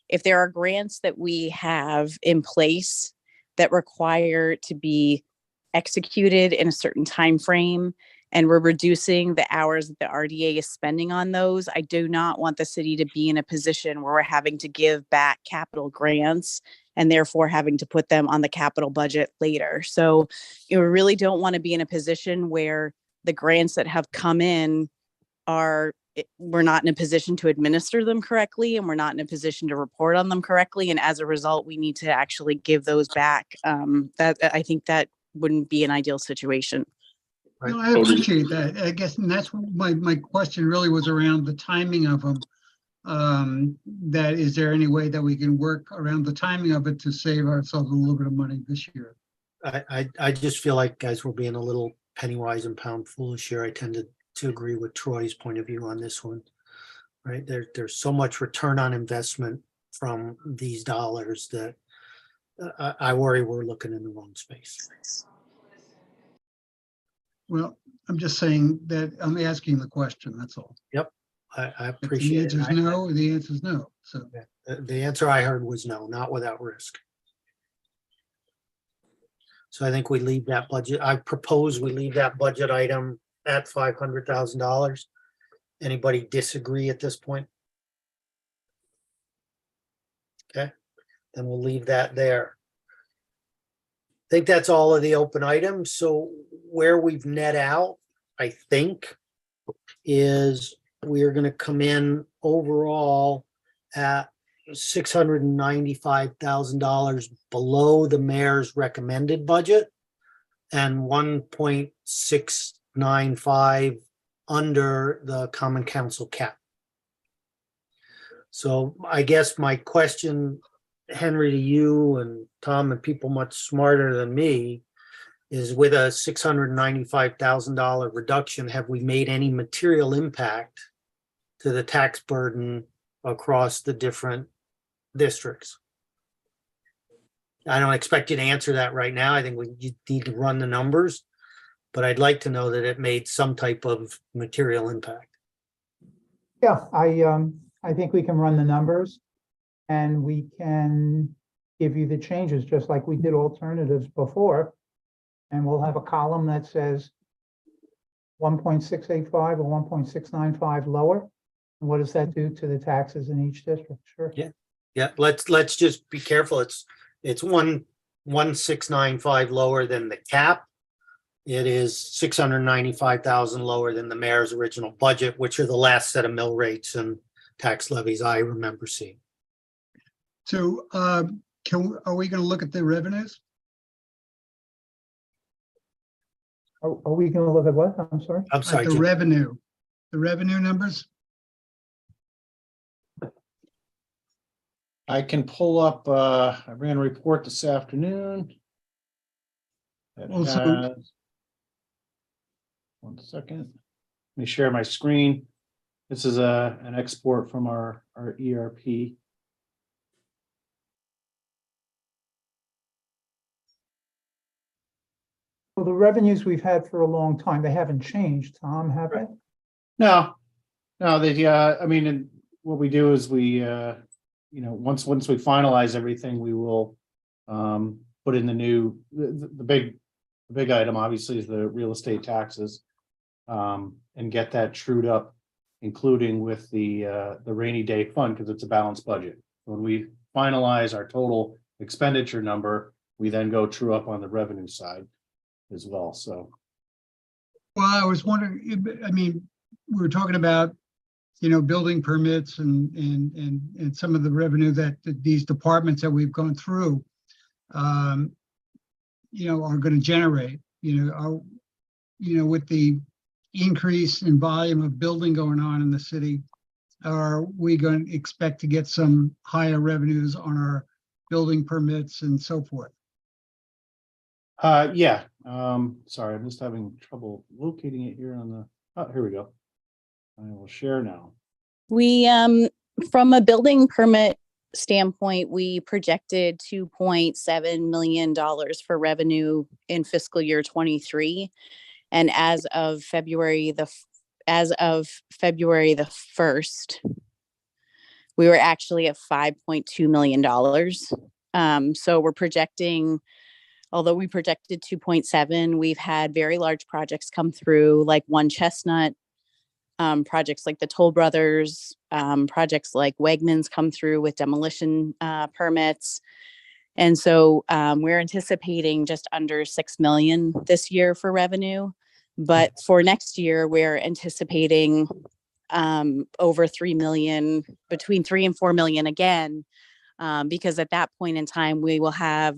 if there are grants that we have in place that require to be executed in a certain time frame, and we're reducing the hours that the RDA is spending on those, I do not want the city to be in a position where we're having to give back capital grants and therefore having to put them on the capital budget later. So we really don't want to be in a position where the grants that have come in we're not in a position to administer them correctly, and we're not in a position to report on them correctly. And as a result, we need to actually give those back. I think that wouldn't be an ideal situation. Right. No, I appreciate that. I guess, and that's what my question really was around the timing of them. That is there any way that we can work around the timing of it to save ourselves a little bit of money this year? I just feel like, guys, we're being a little penny wise and pound foolish here. I tend to agree with Troy's point of view on this one. Right, there's so much return on investment from these dollars that I worry we're looking in the wrong space. Well, I'm just saying that I'm asking the question, that's all. I If the appreciate answer is it. no, the answer is no, so. The answer I heard was no, not without risk. So I think we leave that budget. I propose we leave that budget item at $500,000. Anybody disagree at this point? Okay, then we'll leave that there. I think that's all of the open items. So where we've net out, I think, is we're going to come in overall at $695,000 below the mayor's recommended budget and 1.695 under the common council cap. So I guess my question, Henry, to you and Tom and people much smarter than me, is with a $695,000 reduction, have we made any material impact to the tax burden across the different districts? I don't expect you to answer that right now. I think you need to run the numbers, but I'd like to know that it made some type of material impact. Yeah, I think we can run the numbers and we can give you the changes, just like we did alternatives before. And we'll have a column that says 1.685 or 1.695 lower. And what does that do to the taxes in each district? Sure. Yeah, let's just be careful. It's 1.695 lower than the cap. It is 695,000 lower than the mayor's original budget, which are the last set of mill rates and tax levies I remember seeing. So, are we gonna look at the revenues? Are we going to look at what? I'm sorry. I'm sorry, At the Jim. revenue numbers? I can pull up, I ran a report this afternoon. that Also- has- One second. Let me share my screen. This is an export from our ERP. Well, the revenues we've had for a long time, they haven't changed, Tom, have they? No, I mean, and what we do is we, once we finalize everything, we will put in the big item, obviously, is the real estate taxes. And get that trued up, including with the rainy day fund, because it's a balanced budget. When we finalize our total expenditure number, we then go true up on the revenue side as well, so. Well, I was wondering, I mean, we were talking about, building permits and some of the revenue that these departments that we've gone through, are going to generate, with the increase in volume of building going on in the city, are we going to expect to get some higher revenues on our building permits and so forth? Yeah, sorry, I'm just having trouble locating it here on here we go. I will share now. We, from a building permit standpoint, we projected $2.7 million for revenue in fiscal year 23. And as of February the 1st, we were actually at $5.2 million. So we're projecting, although we projected 2.7, we've had very large projects come through, like One Chestnut, projects like the Toll Brothers, projects like Wegmans come through with demolition permits. And so we're anticipating just under 6 million this year for revenue. But for next year, we're anticipating over 3 million, between 3 and 4 million again, because at that point in time, we will have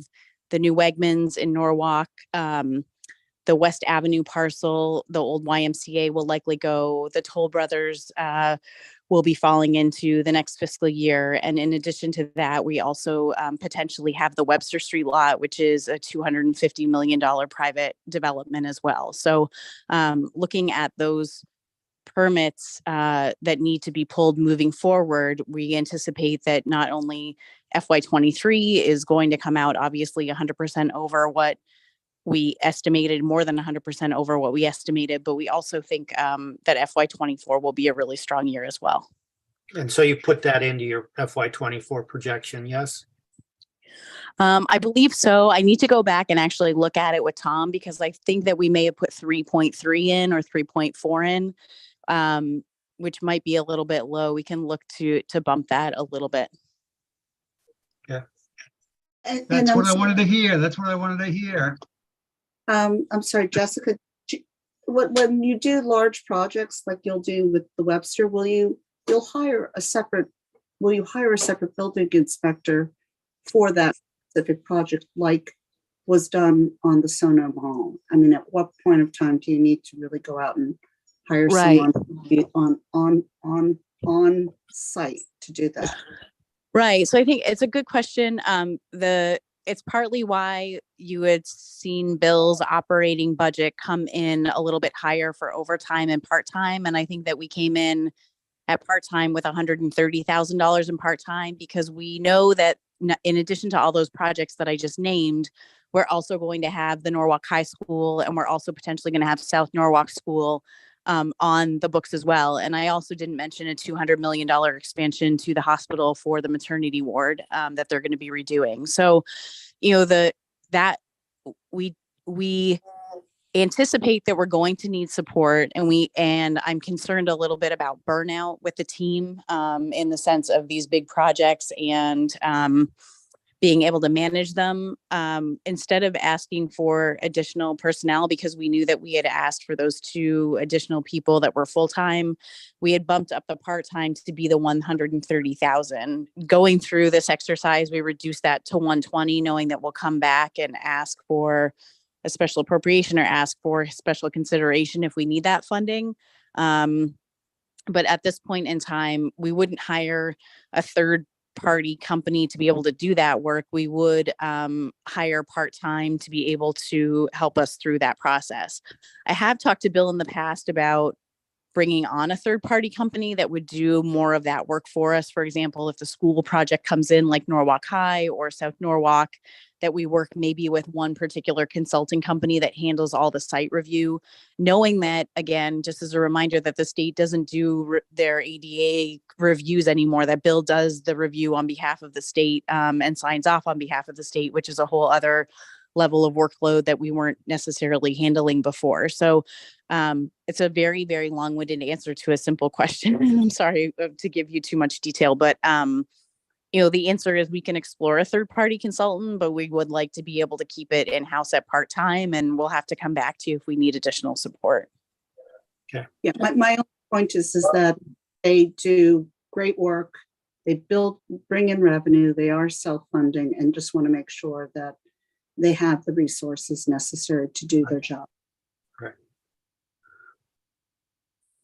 the new Wegmans in Norwalk, the West Avenue parcel, the old YMCA will likely go. The Toll Brothers will be falling into the next fiscal year. And in addition to that, we also potentially have the Webster Street lot, which is a $250 million private development as well. So looking at those permits that need to be pulled moving forward, we anticipate that not only FY23 is going to come out obviously 100% over what we estimated, more than 100% over what we estimated, but we also think that FY24 will be a really strong year as well. And so you put that into your FY24 projection, yes? I believe so. I need to go back and actually look at it with Tom, because I think that we may have put 3.3 in or 3.4 in, which might be a little bit low. We can look to bump that a little bit. That's what I wanted to hear. That's what I wanted to hear. I'm sorry, Jessica, when you do large projects like you'll do with the Webster, will you hire a separate building inspector for that specific project, like was done on the Sono Mall? I mean, at what point of time do you need to really go out and hire someone on site to do that? Right. So I think it's a good question. It's partly why you had seen Bill's operating budget come in a little bit higher for overtime and part-time. And I think that we came in at part-time with $130,000 in part-time, because we know that in addition to all those projects that I just named, we're also going to have the Norwalk High School, and we're also potentially going to have South Norwalk School on the books as well. And I also didn't mention a $200 million expansion to the hospital for the maternity ward that they're going to be redoing. So, that we anticipate that we're going to need support, and I'm concerned a little bit about burnout with the team in the sense of these big projects and being able to manage them, instead of asking for additional personnel, because we knew that we had asked for those 2 additional people that were full-time. We had bumped up the part-time to be the 130,000. Going through this exercise, we reduced that to 120, knowing that we'll come back and ask for a special appropriation or ask for special consideration if we need that funding. But at this point in time, we wouldn't hire a third party company to be able to do that work. We would hire part-time to be able to help us through that process. I have talked to Bill in the past about bringing on a third party company that would do more of that work for us. For example, if the school project comes in like Norwalk High or South Norwalk, that we work maybe with one particular consulting company that handles all the site review, knowing that, again, just as a reminder, that the state doesn't do their ADA reviews anymore, that Bill does the review on behalf of the state and signs off on behalf of the state, which is a whole other level of workload that we weren't necessarily handling before. So it's a very, very long-winded answer to a simple question. And I'm sorry to give you too much detail, but the answer is we can explore a third-party consultant, but we would like to be able to keep it in-house at part-time, and we'll have to come back to you if we need additional support. Okay. Yeah, my only point is that they do great work. They bring in revenue. They are self-funding, and just want to make sure that they have the resources necessary to do their job. Right.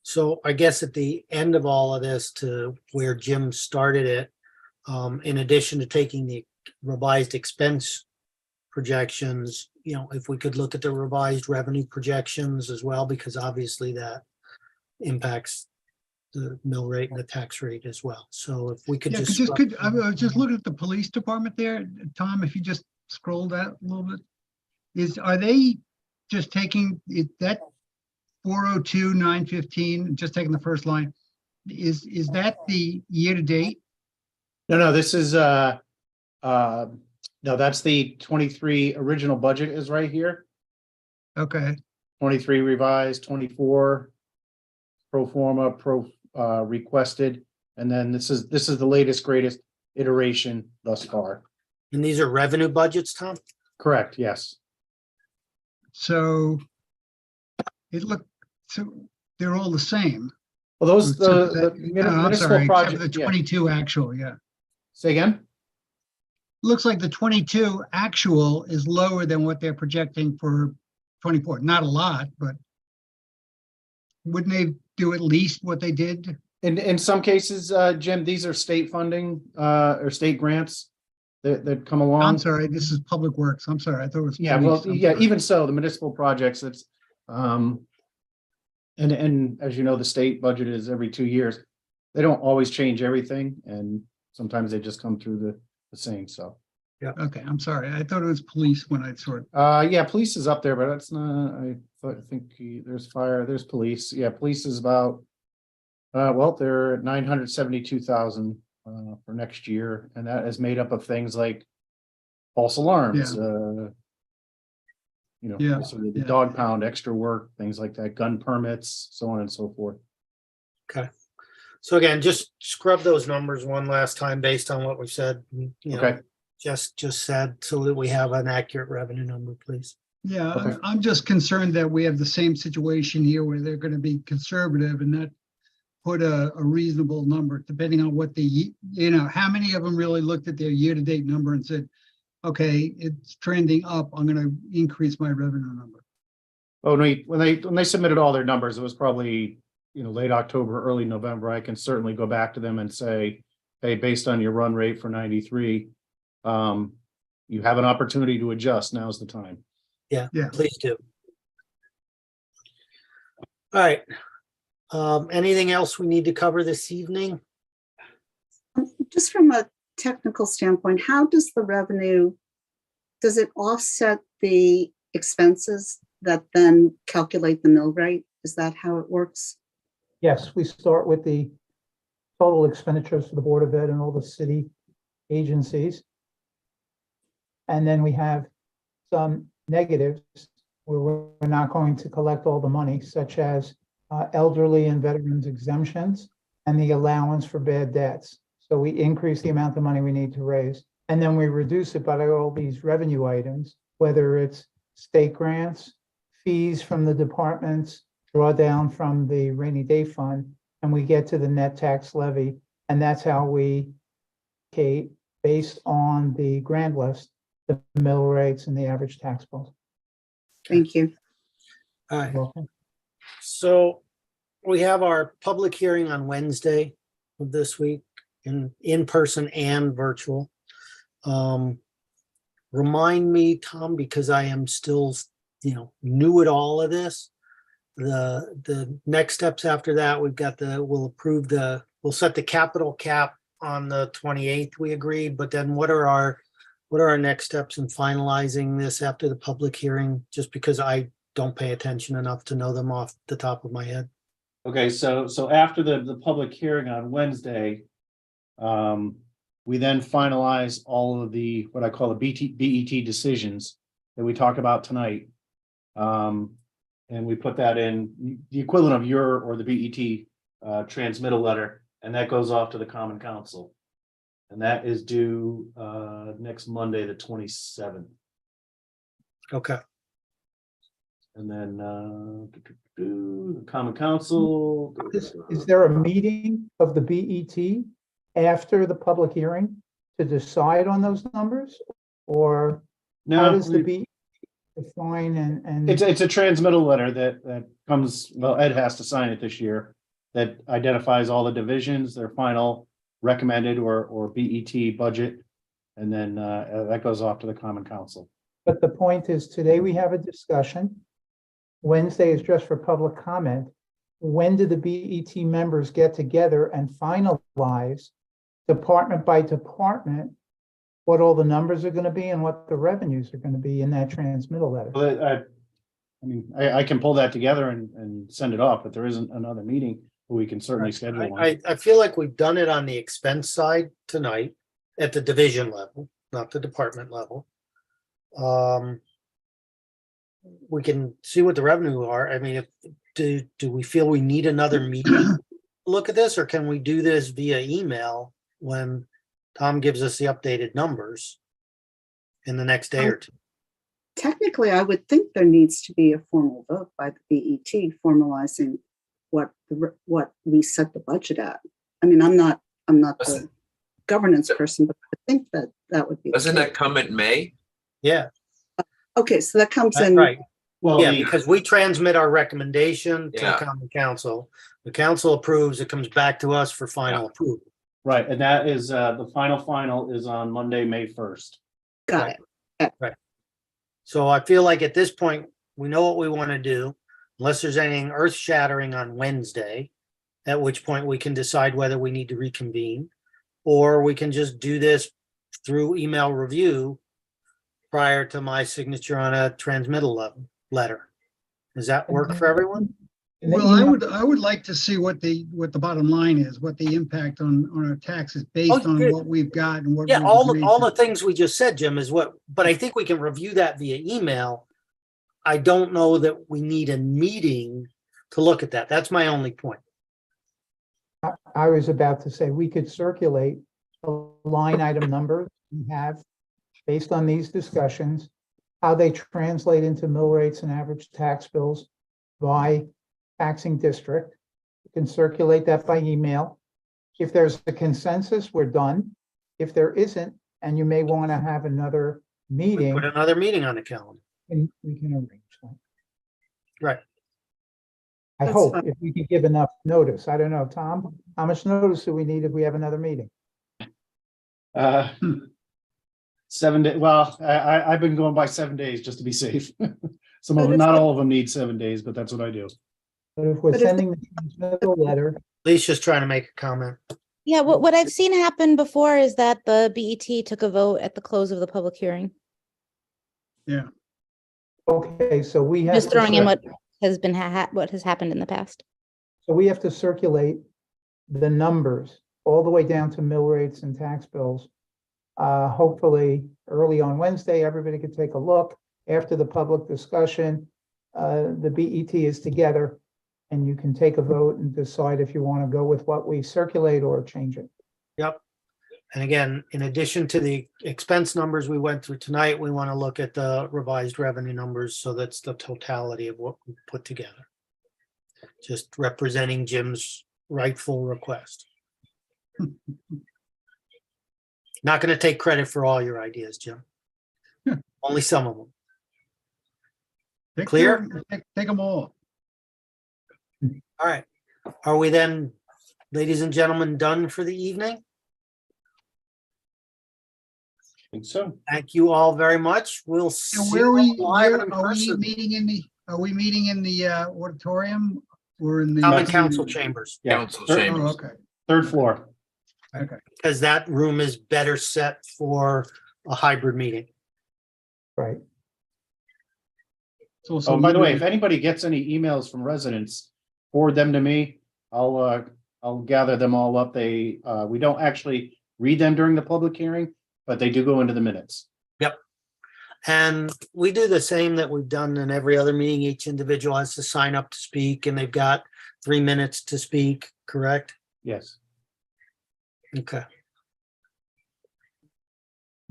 So I guess at the end of all of this, to where Jim started it, in addition to taking the revised expense projections, if we could look at the revised revenue projections as well, because obviously that impacts the mill rate and the tax rate as well. So if we could Yeah, just. I was just looking at the police department there, Tom, if you just scroll that a little bit, are they just taking that 402,915, just taking the first line? Is that the year to date? No, this is, no, that's the 23 original budget is right here. Okay, 23 revised, 24 pro forma, requested, and then this is the latest, greatest iteration thus far. And these are revenue budgets, Tom? Correct, yes. so they're all the same. Well, those, Except for the that- I'm municipal sorry, except for project, the yeah. 22 actual, yeah. Say again? Looks like the 22 actual is lower than what they're projecting for 24, not a lot, but wouldn't they do at least what they did? In some cases, Jim, these are state funding, or state grants that come along. I'm sorry, this is Public Works. I'm sorry, I thought it was. Yeah, well, police. I'm yeah, sorry. even so, the municipal projects, it's, and as you know, the state budget is every 2 years. They don't always change everything, and sometimes they just come through the same, so. Okay, I'm sorry. I thought it was police when I saw it. Yeah, police is up there, but that's not, think there's fire, there's police. Yeah, police is about, well, they're at 972,000 for next year, and that is made up of things like false alarms, Yeah, sort of the yeah. dog pound, extra work, things like that, gun permits, so on and so forth. Okay. So again, just scrub those numbers one last time based on what we said, Okay. just said, so that we have an accurate revenue number, please. Yeah, Okay. I'm just concerned that we have the same situation here where they're gonna be conservative and not put a reasonable number, depending on what how many of them really looked at their year-to-date number and said, okay, it's trending up, I'm gonna increase my revenue number. Oh, no, when they submitted all their numbers, it was probably, late October, early November. I can certainly go back to them and say, hey, based on your run rate for 93, you have an opportunity to adjust. Now's the time. Yeah, Yeah. please do. All right. Anything else we need to cover this evening? Just from a technical standpoint, how does the revenue, does it offset the expenses that then calculate the mill rate? Is that how it works? Yes, we start with the total expenditures for the Board of Ed and all the city agencies. And then we have some negatives where we're not going to collect all the money, such as elderly and veterans exemptions and the allowance for bad debts. So we increase the amount of money we need to raise, and then we reduce it by all these revenue items, whether it's state grants, fees from the departments, drawdown from the rainy day fund, and we get to the net tax levy. And that's how we, Kate, based on the grand list, the mill rates and the average tax bill. Thank you. All right. Welcome. So we have our public hearing on Wednesday of this week, in person and virtual. Remind me, Tom, because I am still, new at all of this. The next steps after that, we'll set the capital cap on the 28th, we agreed, but then what are our next steps in finalizing this after the public hearing? Just because I don't pay attention enough to know them off the top of my head. Okay, so after the public hearing on Wednesday, we then finalize all of the, what I call the BET decisions that we talked about tonight. And we put that in the equivalent of your or the BET transmittal letter, and that goes off to the Common Council. And that is due next Monday, the 27th. Okay. And then the Common Council. Is there a meeting of the BET after the public hearing to decide on those numbers? Or how No, does the BET define and? it's a transmittal letter that comes, well, Ed has to sign it this year, that identifies all the divisions, their final recommended or BET budget. And then that goes off to the Common Council. But the point is, today we have a discussion. Wednesday is just for public comment. When do the BET members get together and finalize department by department what all the numbers are going to be and what the revenues are going to be in that transmittal letter? Well, I can pull that together and send it off, but there isn't another meeting. We can certainly schedule one. I feel like we've done it on the expense side tonight at the division level, not the department level. We can see what the revenue are. I mean, do we feel we need another meeting to look at this, or can we do this via email when Tom gives us the updated numbers in the next day or two? Technically, I would think there needs to be a formal vote by the BET formalizing what we set the budget at. I mean, I'm not the governance person, but I think that would be. Doesn't that come in May? Yeah. Okay, so that comes That's in right. Well, Yeah, the- because we transmit our recommendation to the Yeah. common council. The council approves, it comes back to us for final approval. right, and that is, the final is on Monday, May 1st. Got it. So I feel like at this point, we know what we want to do, unless there's anything earth shattering on Wednesday, at which point we can decide whether we need to reconvene, or we can just do this through email review prior to my signature on a transmittal letter. Does that work for everyone? And the Well, email- I would like to see what the bottom line is, what the impact on our taxes based on good. what we've got and what. Yeah, we've all agreed the to. things we just said, Jim, is what, but I think we can review that via email. I don't know that we need a meeting to look at that. That's my only point. I was about to say, we could circulate a line item number we have based on these discussions, how they translate into mill rates and average tax bills by taxing district. You can circulate that by email. If there's a consensus, we're done. If there isn't, and you may want to have another meeting, Put another meeting on the calendar. and we can arrange that. Right. I That's hope fine. if we could give enough notice. I don't know, Tom, how much notice do we need if we have another meeting? 7 days, well, I've been going by 7 days just to be safe. Some of But them, if not the- all of them need 7 days, but that's what I do. But if we're But if the- sending the transmittal letter, Alicia's trying to make a comment. Yeah, what I've seen happen before is that the BET took a vote at the close of the public hearing. okay, so we have. Just to throwing in cir- what has been what has happened in the past. So we have to circulate the numbers all the way down to mill rates and tax bills. Hopefully, early on Wednesday, everybody could take a look. After the public discussion, the BET is together, and you can take a vote and decide if you want to go with what we circulate or change it. Yep. And again, in addition to the expense numbers we went through tonight, we want to look at the revised revenue numbers. So that's the totality of what we put together. Just representing Jim's rightful request. Not going to take credit for all your ideas, Jim. Only some of them. Clear? Take them all. All right. Are we then, ladies and gentlemen, done for the evening? I think so. Thank you all very much. We'll see And you where we, live where in are we person. meeting are we meeting in the auditorium or in the? Common council chambers, Yeah, Council third- Oh, chambers. okay. Third floor. because that room is better set for a hybrid meeting. Right. It's also Oh, by the way, if limited- anybody gets any emails from residents, forward them to me. I'll gather them all up. We don't actually read them during the public hearing, but they do go into the minutes. And we do the same that we've done in every other meeting. Each individual has to sign up to speak and they've got 3 minutes to speak, correct? Yes. Okay.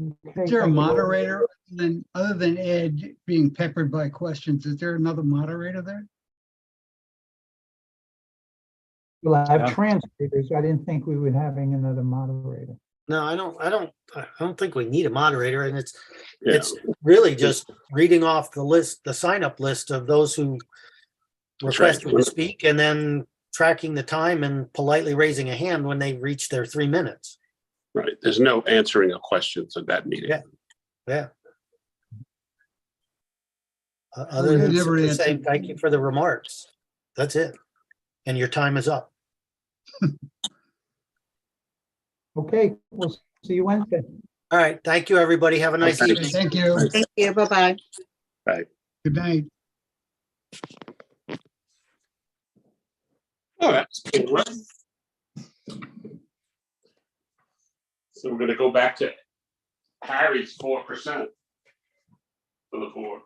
Okay, Is there a thank you. moderator other than Ed being peppered by questions? Is there another moderator there? We'll have Yeah. translators. I didn't think we were having another moderator. No, I don't think we need a moderator, and it's Yeah. really just reading off the list, the sign up list of those who That's right. requested to speak, and then tracking the time and politely raising a hand when they reach their 3 minutes. Right. There's no answering of questions at that meeting. Yeah. Yeah. Other than never simply saying answered. thank you for the remarks. That's it. And your time is up. Okay, we'll see you Wednesday. All right. Thank you, everybody. Have a nice Okay. evening. Thank you. Thank you. Bye-bye. Good night. All right. So we're gonna go back to Harry's 4% for the board.